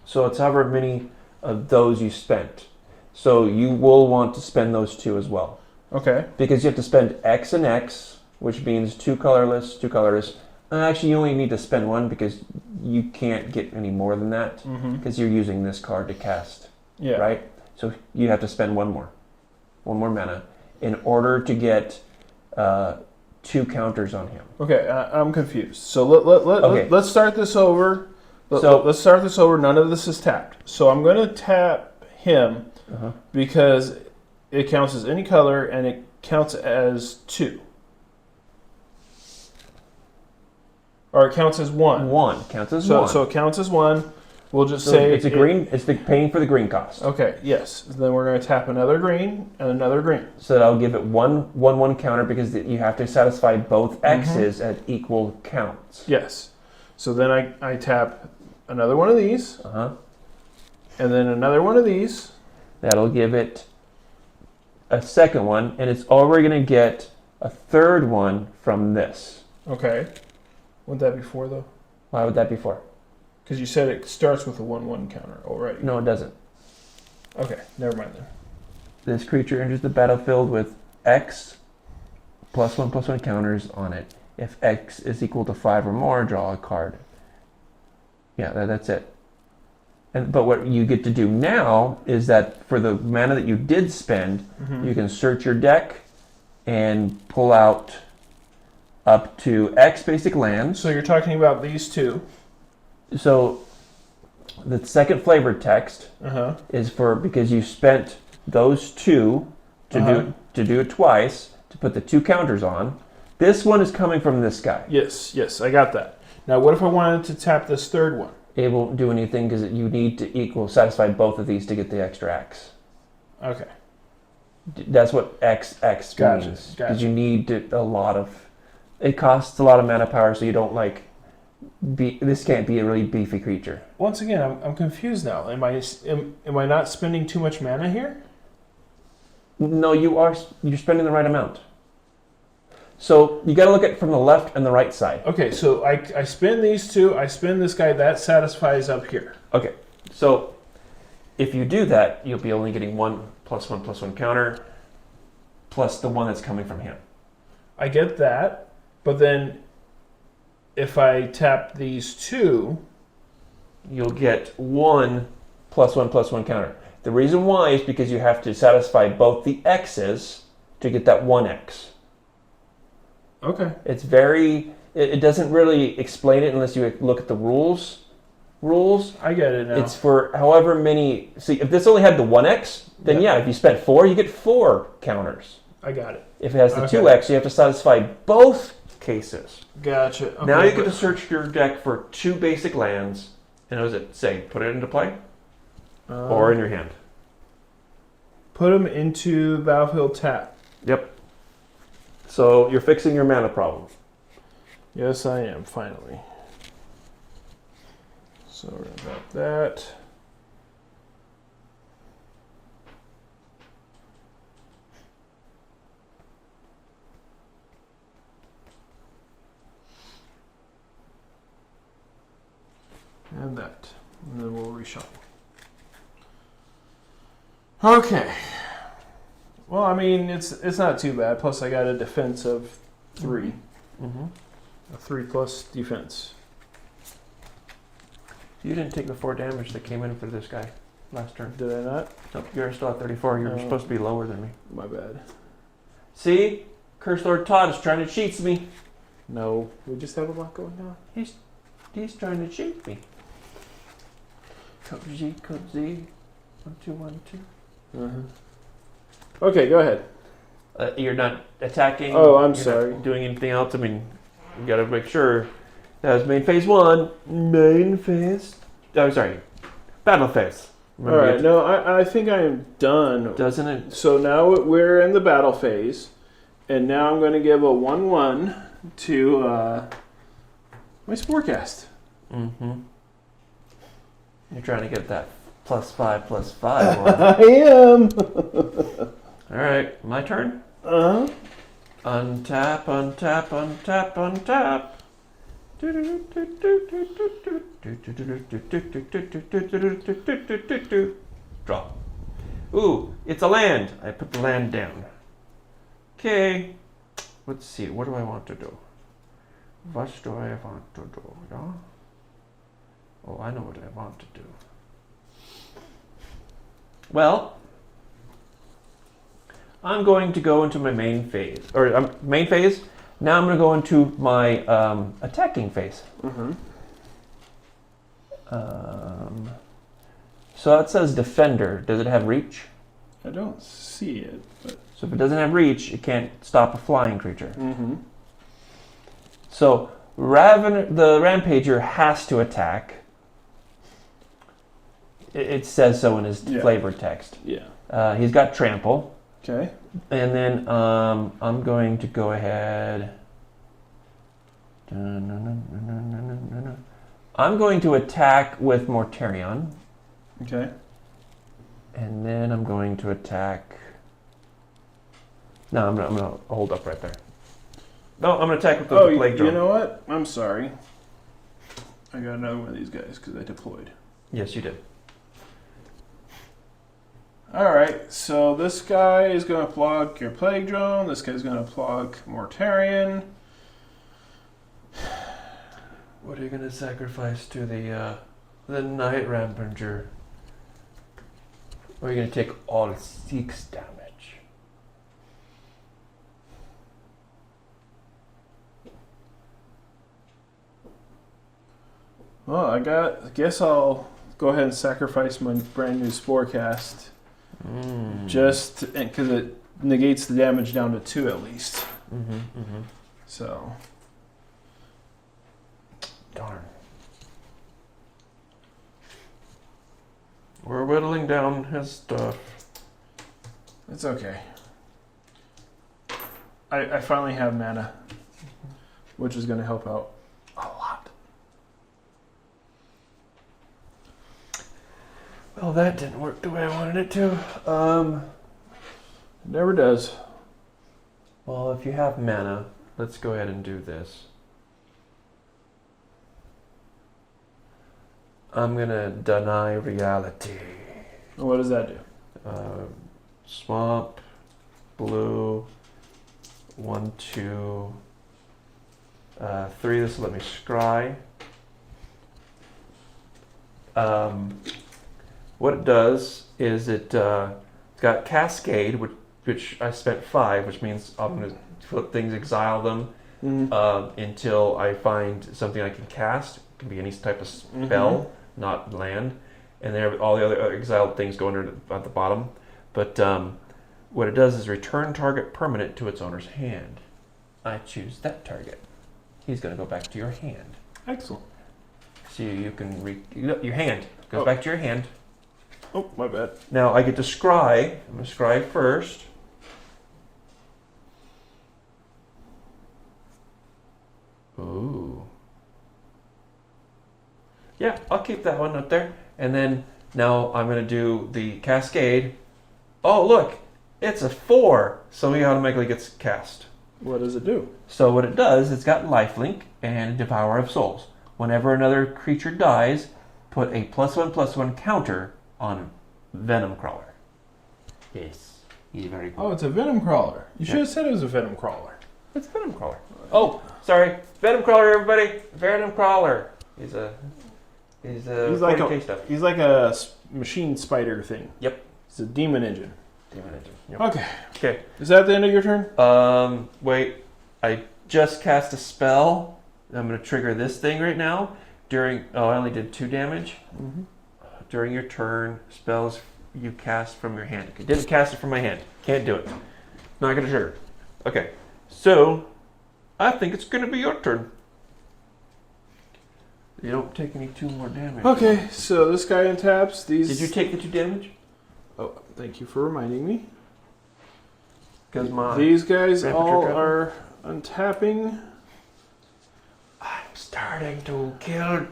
So it's however many of those you spent. So you will want to spend those 2 as well. Okay. Because you have to spend X and X, which means 2 colorless, 2 colorless. Actually, you only need to spend 1 because you can't get any more than that because you're using this card to cast. Yeah. Right? So you have to spend 1 more. one more mana, in order to get 2 counters on him. Okay, I'm confused. So Okay. let's start this over. Let's start this over. None of this is tapped. So I'm going to tap him because it counts as any color and it counts as 2. Or it counts as 1. 1 counts as 1. So it counts as 1. We'll just say it's a green. It's paying for the green cost. Okay. Yes. Then we're going to tap another green and another green. So that'll give it 1/1/1 counter because you have to satisfy both X's at equal counts. Yes. So then I tap another one of these. And then another one of these. That'll give it a second one, and it's already going to get a third one from this. Okay. Wouldn't that be 4 though? Why would that be 4? Because you said it starts with a 1/1 counter already. No, it doesn't. Okay, never mind then. This creature enters the battlefield with X +1/+1 counters on it. If X is equal to 5 or more, draw a card. Yeah, that's it. But what you get to do now is that for the mana that you did spend, you can search your deck and pull out up to X basic lands. So you're talking about these 2. So the second flavored text is for because you spent those 2 to do it twice to put the 2 counters on. This one is coming from this guy. Yes, I got that. Now, what if I wanted to tap this third one? It won't do anything because you need to satisfy both of these to get the extra X. Okay. That's what X means. Because you need a lot of. It costs a lot of mana power, so you don't this can't be a really beefy creature. Once again, I'm confused now. Am I not spending too much mana here? No, you're spending the right amount. So you got to look at it from the left and the right side. Okay, so I spin these 2. I spin this guy. That satisfies up here. Okay, so if you do that, you'll be only getting 1/+1/+1 counter plus the one that's coming from him. I get that, but then if I tap these 2, you'll get 1/+1/+1 counter. The reason why is because you have to satisfy both the X's to get that 1X. Okay. It doesn't really explain it unless you look at the rules. I get it now. It's for however many. See, if this only had the 1X, then if you spent 4, you get 4 counters. I got it. If it has the 2X, you have to satisfy both cases. Gotcha. Okay, now you get to search your deck for 2 basic lands, and what does it say? Put it into play? Or in your hand? Put them into battlefield tap. Yep. So you're fixing your mana problem. Yes, I am, finally. So we're about that. And that. And then we'll reshuffle. Okay. Well, I mean, it's not too bad. Plus, I got a defense of 3. A 3+ defense. You didn't take the 4 damage that came in for this guy last turn. Did I not? Nope, you're still at 34. You're supposed to be lower than me. My bad. See? Curse Lord Todd is trying to cheat me. No, we just have a lot going on. He's trying to cheat me. Code Z, 1212. Okay, go ahead. You're not attacking. Oh, I'm you're sorry. Not doing anything else. I mean, you got to make sure. That was main phase 1. Main phase. Oh, sorry. Battle phase. All right. No, I think I am done. Doesn't it? So now we're in the battle phase, and now I'm going to give a 1/1 to my Sporecast. You're trying to get that +5/+5 one. I am. All right, my turn. Untap, untap, untap, untap. Draw. Ooh, it's a land. I put the land down. Okay. Let's see. What do I want to do? What do I want to do? Yeah? Oh, I know what I want to do. Well, I'm going to go into my main phase. Main phase. Now I'm going to go into my attacking phase. Mm-hmm. So that says defender. Does it have reach? I don't see it, but... So if it doesn't have reach, it can't stop a flying creature. Mm-hmm. So the Rampager has to attack. It says so in his flavored text. Yeah. He's got trample. Okay. And then I'm going to go ahead. I'm going to attack with Mortarion. Okay. And then I'm going to attack. No, I'm gonna hold up right there. No, I'm gonna attack with the plague drone. You know what? I'm sorry. I got another one of these guys because I deployed. Yes, you did. Alright, so this guy is going to plug your plague drone. This guy's going to plug Mortarion. What are you gonna sacrifice to the Night Rampager? Or are you gonna take all 6 damage? Well, I guess I'll go ahead and sacrifice my brand new Sporecast. Just because it negates the damage down to 2 at least. So. Darn. We're whittling down his stuff. It's okay. I finally have mana, which is going to help out a lot. Well, that didn't work the way I wanted it to. It never does. Well, if you have mana, let's go ahead and do this. I'm gonna deny reality. What does that do? Swamp, blue, 1, 2, 3. This will let me scry. What it does is it's got Cascade, which I spent 5, which means I'm gonna flip things, exile them until I find something I can cast. It can be any type of spell. Not land, and then all the other exiled things go under at the bottom. But what it does is return target permanent to its owner's hand. I choose that target. He's going to go back to your hand. Excellent. So you can your hand goes back to your hand. Oh, my bad. Now I get to scry. I'm going to scry first. Ooh. Yeah, I'll keep that one up there. And then now I'm going to do the Cascade. Oh, look, it's a 4. So he automatically gets cast. What does it do? So what it does, it's got Lifelink and Devourer of Souls. Whenever another creature dies, put a +1/+1 counter on Venom Crawler. Yes, he's very cool. Oh, it's a Venom Crawler. You should have said it was a Venom Crawler. It's Venom Crawler. Oh, sorry. Venom Crawler, everybody. Venom Crawler. He's like a machine spider thing. Yep. It's a demon engine. Yep. Okay. Is that the end of your turn? Wait. I just cast a spell. I'm going to trigger this thing right now. I only did 2 damage. During your turn, spells you cast from your hand. Okay, didn't cast it from my hand. Can't do it. Not going to trigger. Okay. So, I think it's going to be your turn. You don't take any 2 more damage. Okay, so this guy untaps these. Did you take the 2 damage? Oh, thank you for reminding me. Because these guys all are untapping. I'm starting to kill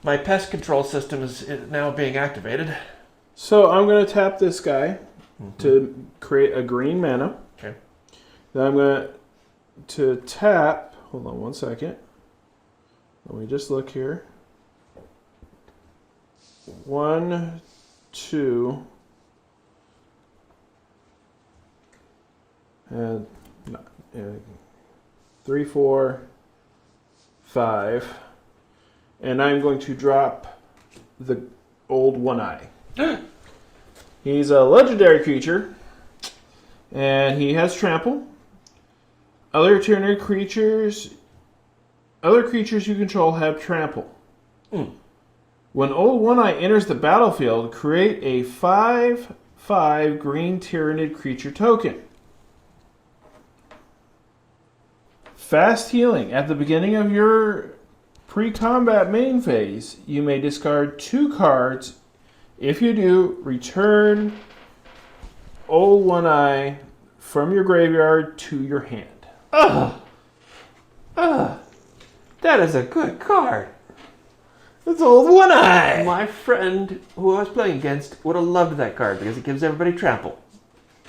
my pest control system is now being activated. So I'm going to tap this guy to create a green mana. Okay. Then I'm going to tap. Hold on one second. Let me just look here. 1, 2, and 3, 4, 5, and I'm going to drop the old one eye. He's a legendary creature, and he has trample. Other creatures you control have trample. When Old One-Eye enters the battlefield, create a 5/5 green Tyranid creature token. Fast healing. At the beginning of your pre-combat main phase, you may discard 2 cards. If you do, return Old One-Eye from your graveyard to your hand. That is a good card. It's Old One-Eye. My friend who I was playing against would have loved that card because it gives everybody trample.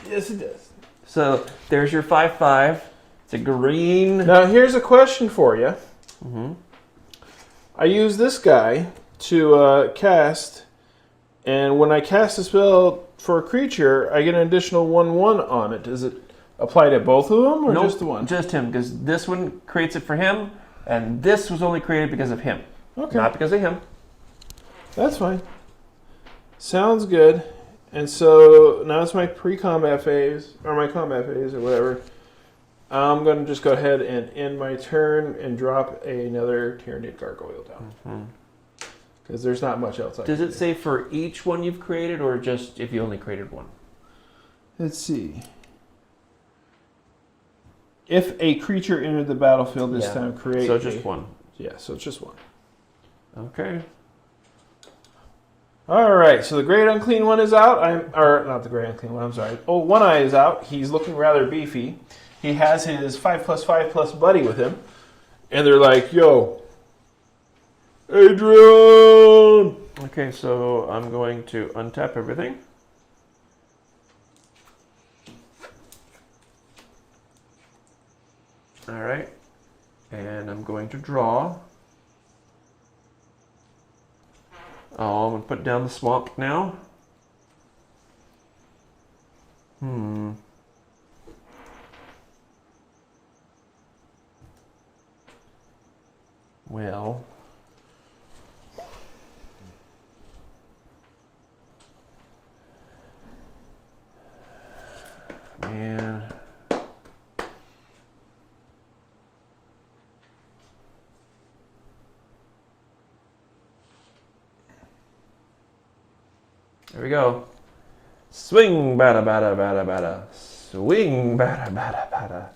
Yes, it does. So there's your 5/5. It's a green. Now, here's a question for you. I use this guy to cast, and when I cast a spell for a creature, I get an additional 1/1 on it. Does it apply to both of them, or Nope, just the one? Just him, because this one creates it for him, and this was only created because of him. Okay. Not because of him. That's fine. Sounds good. And so now it's my pre-combat phase, or my combat phase, or whatever. I'm going to just go ahead and end my turn and drop another Tyranid Gargoyle down. Because there's not much else I Does can it do. say for each one you've created, or just if you only created one? Let's see. If a creature entered the battlefield this time, create So just one. Yeah, so it's just one. Okay. All right, so the Great Unclean One is out. Or not the Great Unclean One, I'm sorry. Oh, One-Eye is out. He's looking rather beefy. He has his 5/5/5 buddy with him. And they're like, yo, Adrian! Okay, so I'm going to untap everything. All right. And I'm going to draw. Oh, I'm going to put down the swamp now. Well. Man. There we go. Swing, bada, bada, bada, bada. Swing, bada, bada, bada.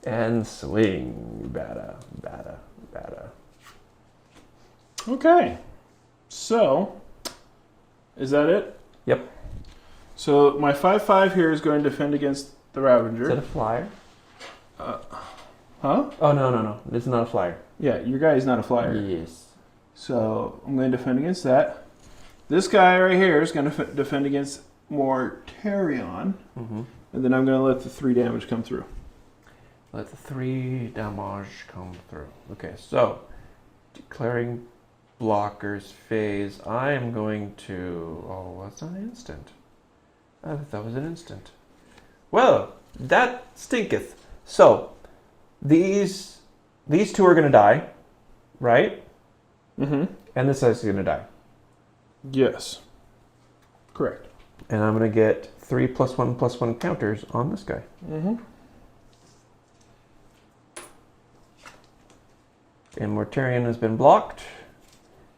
And swing, bada, bada, bada. Okay. So, is that it? Yep. So my 5/5 here is going to defend against the Ravager. Is that a flyer? Huh? Oh, no. It's not a flyer. Yeah, your guy is not a flyer. Yes. So I'm going to defend against that. This guy right here is going to defend against Mortarion. And then I'm going to let the 3 damage come through. Let the 3 damage come through. Okay, so declaring blockers phase. I am going to... Oh, that's not an instant. I thought that was an instant. Well, that stinketh. So, these 2 are going to die, right? And this guy's going to die. Yes. Correct. And I'm going to get 3+1/+1 counters on this guy. And Mortarion has been blocked.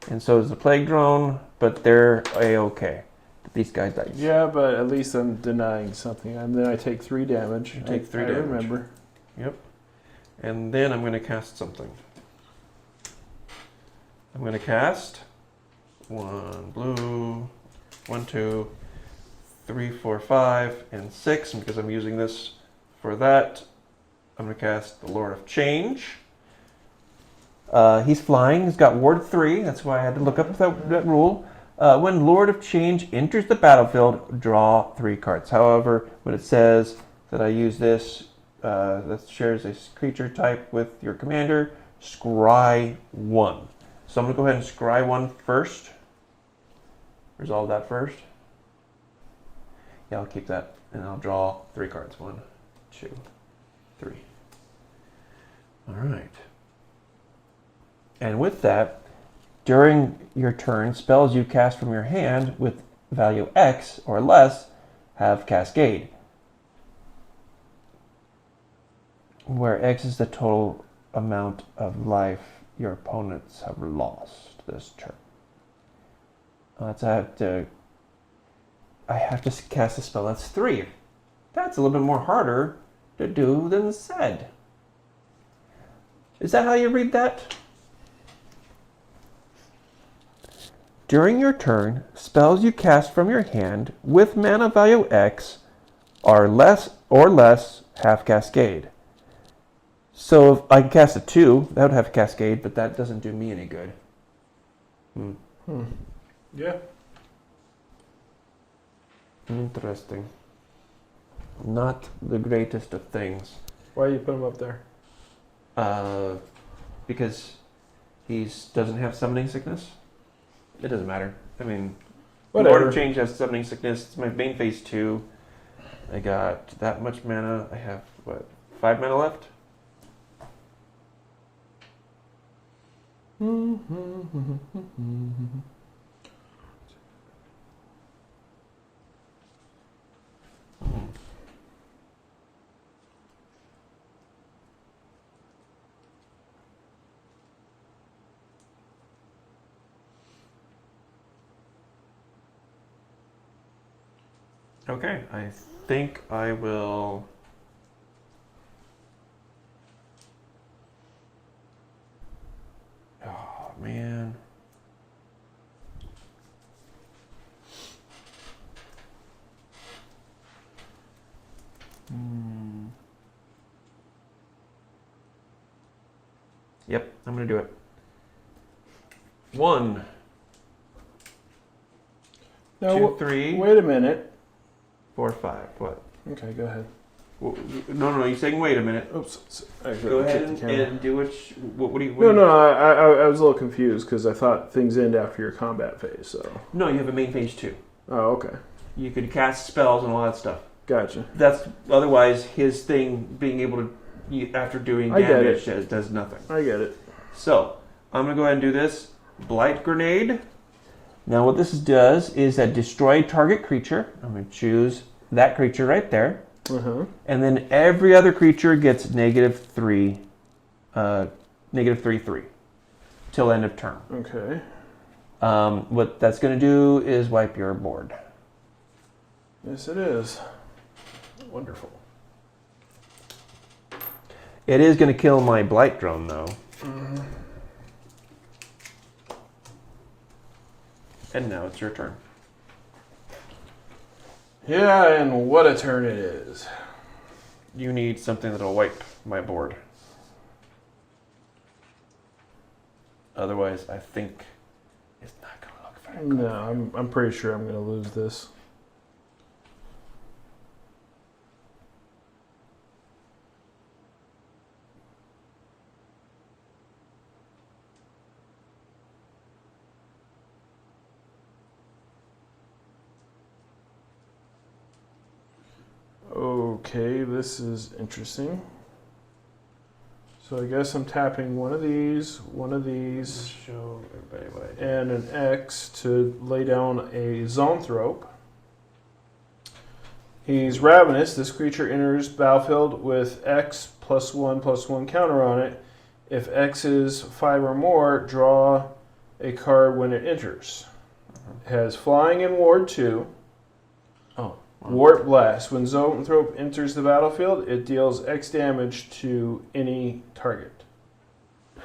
And so is the Plague Drone, but they're A-okay. These guys died. Yeah, but at least I'm denying something. And then I take 3 damage. You take 3 damage. I remember. Yep. And then I'm going to cast something. I'm going to cast 1 blue, 1, 2, 3, 4, 5, and 6. And because I'm using this for that, I'm going to cast the Lord of Change. He's flying. He's got Ward 3. That's why I had to look up that rule. When Lord of Change enters the battlefield, draw 3 cards. However, when it says that I use this, that shares a creature type with your commander, scry 1. So I'm going to go ahead and scry 1 first. Resolve that first. Yeah, I'll keep that. And I'll draw 3 cards. 1, 2, 3. All right. And with that, during your turn, spells you cast from your hand with value X or less have Cascade, where X is the total amount of life your opponents have lost this turn. I have to cast a spell that's 3. That's a little bit more harder to do than said. Is that how you read that? During your turn, spells you cast from your hand with mana value X are less have Cascade. So if I can cast a 2, that would have Cascade, but that doesn't do me any good. Yeah. Interesting. Not the greatest of things. Why do you put him up there? Because he doesn't have summoning sickness. It doesn't matter. I mean, Whatever. Lord of Change has summoning sickness. It's my main phase 2. I got that much mana. I have, 5 mana left? Okay, I think I will. Oh, man. Yep, I'm gonna do it. 1, No, 2, 3, wait a minute. 4, 5. What? Okay, go ahead. No, you're saying wait a minute. Oops. Go ahead and do what do you... No, I was a little confused because I thought things end after your combat phase, so... No, you have a main phase 2. Oh, okay. You could cast spells and all that stuff. Gotcha. That's otherwise his thing being able to, after doing damage, does nothing. I get it. So, I'm going to go ahead and do this. Blight Grenade. Now what this does is that destroy target creature. I'm going to choose that creature right there. Uh-huh. And then every other creature gets -3, -3/3 till end of turn. Okay. What that's going to do is wipe your board. Yes, it is. Wonderful. It is going to kill my Blight Drone, though. Mm-hmm. And now it's your turn. Yeah, and what a turn it is. You need something that'll wipe my board. Otherwise, I think it's not going to look very good. No, I'm pretty sure I'm going to lose this. Okay, this is interesting. So I guess I'm tapping one of these, Show everybody what I do. and an X to lay down a Zoanthrope. He's ravenous. This creature enters battlefield with X +1/+1 counter on it. If X is 5 or more, draw a card when it enters. It has flying and ward 2. Oh. Warp Blast. When Zoanthrope enters the battlefield, it deals X damage to any target.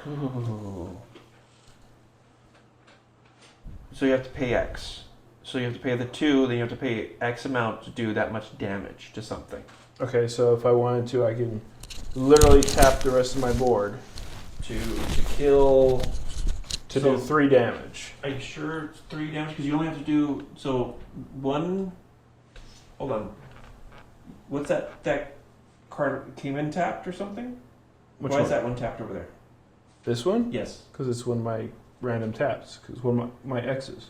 Ooh. So you have to pay X. So you have to pay the 2, then you have to pay X amount to do that much damage to something. Okay, so if I wanted to, I can literally tap the rest of my board To kill... to do 3 damage. Are you sure it's 3 damage? Because you only have to do... So, 1... Hold on. What's that? That card came in tapped or something? Which Why one? is that one tapped over there? This one? Yes. Because it's one of my random taps. Because one of my X's.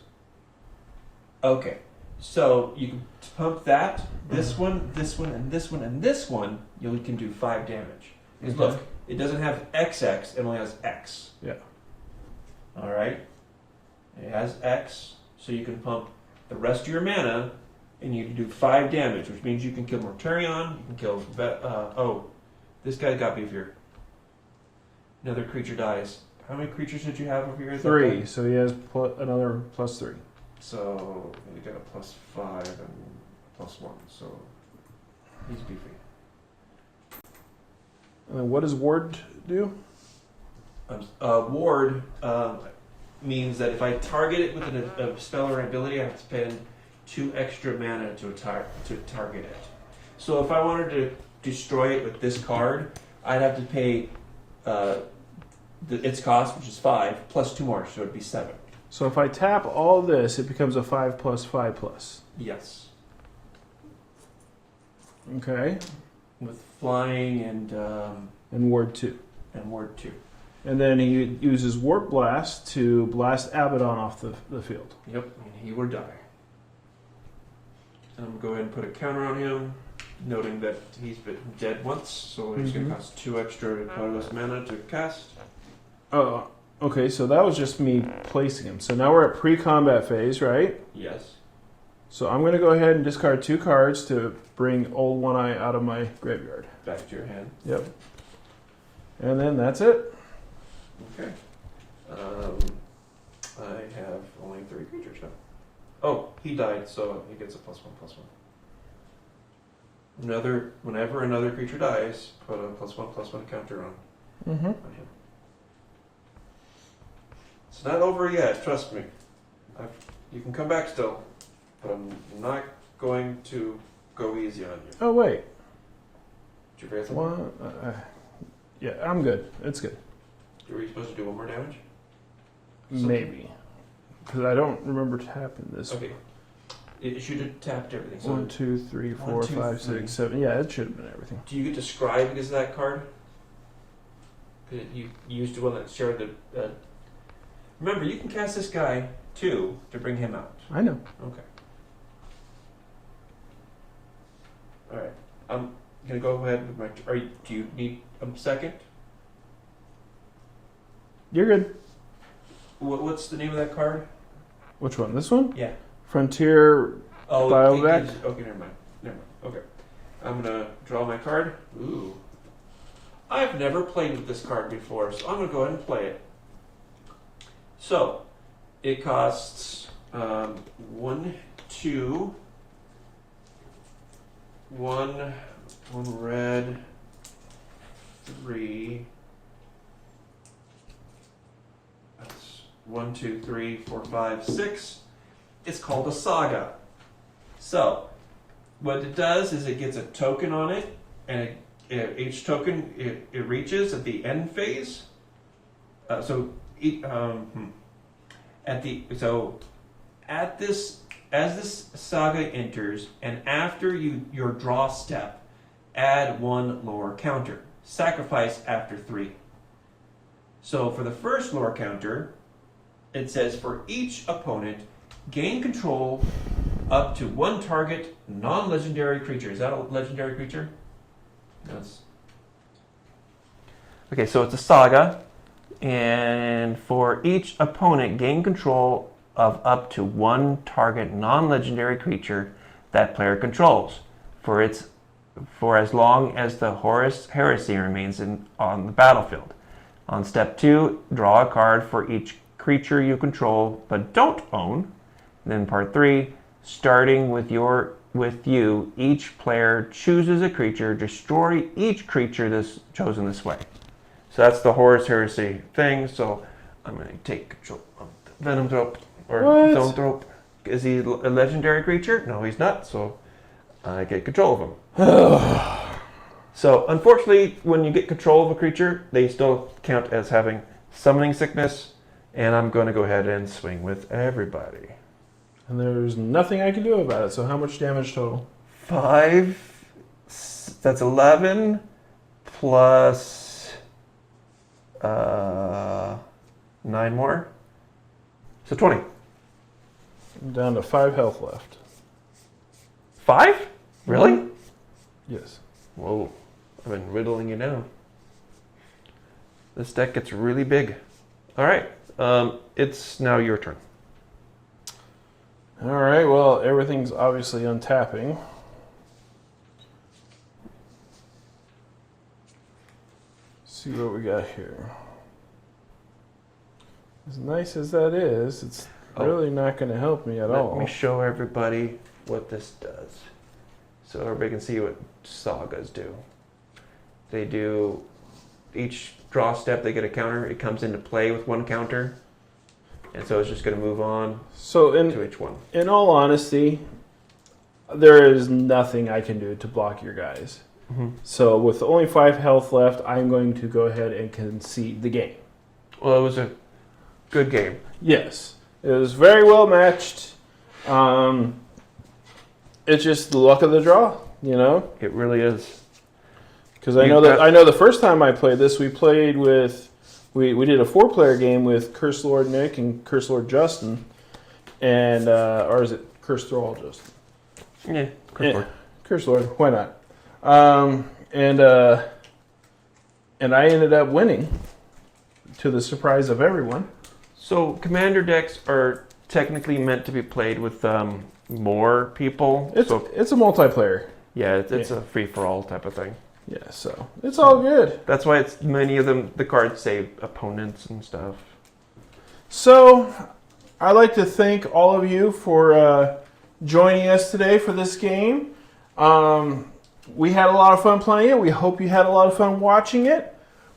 Okay. So you can pump that, this one, this one, and this one, and this one. You can do 5 damage. Because look, it doesn't have XX. It only has X. Yeah. All right. It has X, so you can pump the rest of your mana, and you do 5 damage, which means you can kill Mortarion, you can kill... this guy got beefier. Another creature dies. How many creatures did you have over here? 3, so he has another +3. So we got a +5 and +1, so he's beefy. And then what does Ward do? Ward means that if I target it with a spell or an ability, I have to spend 2 extra mana to target it. So if I wanted to destroy it with this card, I'd have to pay its cost, which is 5, plus 2 more, so it'd be 7. So if I tap all this, it becomes a 5+5+. Yes. Okay. With flying and Ward 2. Ward 2. And then he uses Warp Blast to blast Abaddon off the field. Yep, and he will die. And I'm going to go ahead and put a counter on him, noting that he's been dead once, so he's going to cost 2 extra colorless mana to cast. Oh, okay, so that was just me placing him. So now we're at pre-combat phase, right? Yes. So I'm going to go ahead and discard 2 cards to bring Old One Eye out of my graveyard. Back to your hand. Yep. And then that's it. Okay. I have only 3 creatures now. Oh, he died, so he gets a +1/+1. Whenever another creature dies, put a +1/+1 counter on him. It's not over yet, trust me. You can come back still, but I'm not going to go easy on you. Oh, wait. Did you forget something? One, yeah, I'm good. It's good. Were you supposed to do 1 more damage? Maybe. Because I don't remember tapping this. Okay. It should have tapped everything. So 1, 2, 3, 4, 1, 2, 5, 3. 6, 7. Yeah, it should have been everything. do you get to scribe because of that card? 'Cause you used one that shared the... remember, you can cast this guy, too, to bring him out. I know. Okay. Alright. I'm going to go ahead with my... do you need a second? You're good. What's the name of that card? Which one? This one? Yeah. Frontier. Oh, Biovac? okay, never mind. Okay. I'm going to draw my card. Ooh. I've never played with this card before, so I'm going to go ahead and play it. So, it costs 1, 2, 1 red, 3. That's 1, 2, 3, 4, 5, 6. It's called a saga. So, what it does is it gets a token on it, and each token it reaches at the end phase. At this as this saga enters, and after your draw step, add 1 lore counter. Sacrifice after 3. So for the first lore counter, it says for each opponent, gain control up to 1 target non-legendary creature. Is that a legendary creature? Yes. Okay, so it's a saga, and for each opponent, gain control of up to 1 target non-legendary creature that player controls for as long as the Horus Heresy remains on the battlefield. On step 2, draw a card for each creature you control but don't own. And then part 3, starting with you, each player chooses a creature. Destroy each creature chosen this way. So that's the Horus Heresy thing. So I'm going to take control of the Venomthrope or Zoanthrope. Is he a legendary creature? No, he's not. So I get control of him. So unfortunately, when you get control of a creature, they still count as having summoning sickness. And I'm going to go ahead and swing with everybody. And there's nothing I can do about it. So how much damage total? 5. That's 11 plus 9 more. So 20. I'm down to 5 health left. 5? Really? Yes. Whoa. I've been riddling you down. This deck gets really big. All right. It's now your turn. All right, well, everything's obviously untapping. See what we got here. As nice as that is, it's really not going to help me at all. Let me show everybody what this does, so everybody can see what sagas do. They do each draw step. They get a counter. It comes into play with one counter, and so it's just going to move on to each one. In all honesty, there is nothing I can do to block your guys. Mm-hmm. So with only 5 health left, I'm going to go ahead and concede the game. Well, it was a good game. Yes, it was very well matched. It's just the luck of the draw, you know. It really is. Because I know the first time I played this, we played with we did a 4-player game with Curse Lord Nick and Curse Lord Justin, and or is it Curse Thrall Justin? Yeah, Curse Lord. Curse Lord, why not? And I ended up winning, to the surprise of everyone. So commander decks are technically meant to be played with more people. It's a multiplayer. Yeah, it's a free-for-all type of thing. Yeah, so it's all good. That's why it's many of them. The cards say opponents and stuff. So I'd like to thank all of you for joining us today for this game. We had a lot of fun playing it. We hope you had a lot of fun watching it.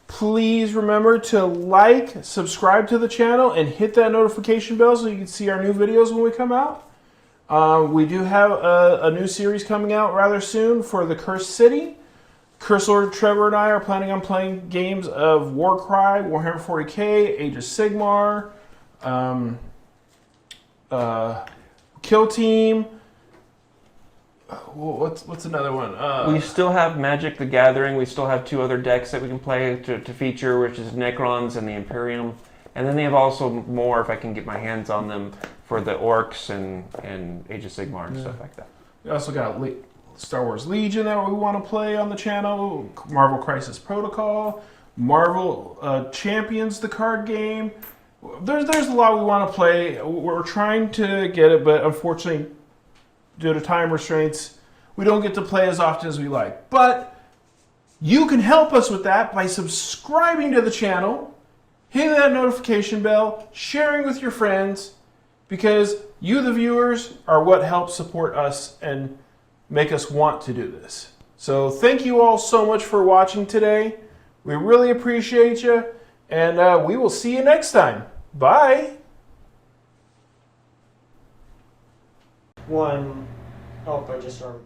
Please remember to like, subscribe to the channel, and hit that notification bell so you can see our new videos when we come out. We do have a new series coming out rather soon for the Cursed City. Curse Lord Trevor and I are planning on playing games of Warcry, Warhammer 40k, Age of Sigmar, Kill Team. What's another one? We still have Magic the Gathering. We still have 2 other decks that we can play to feature, which is Necrons and the Imperium. And then they have also more, if I can get my hands on them, for the Orcs and Age of Sigmar and stuff like that. We also got Star Wars Legion that we want to play on the channel, Marvel Crisis Protocol, Marvel Champions, the card game. There's a lot we want to play. We're trying to get it, but unfortunately, due to time restraints, we don't get to play as often as we like. But you can help us with that by subscribing to the channel, hitting that notification bell, sharing with your friends, because you, the viewers, are what helps support us and make us want to do this. So thank you all so much for watching today. We really appreciate you, and we will see you next time. Bye. One. Oh, I just started.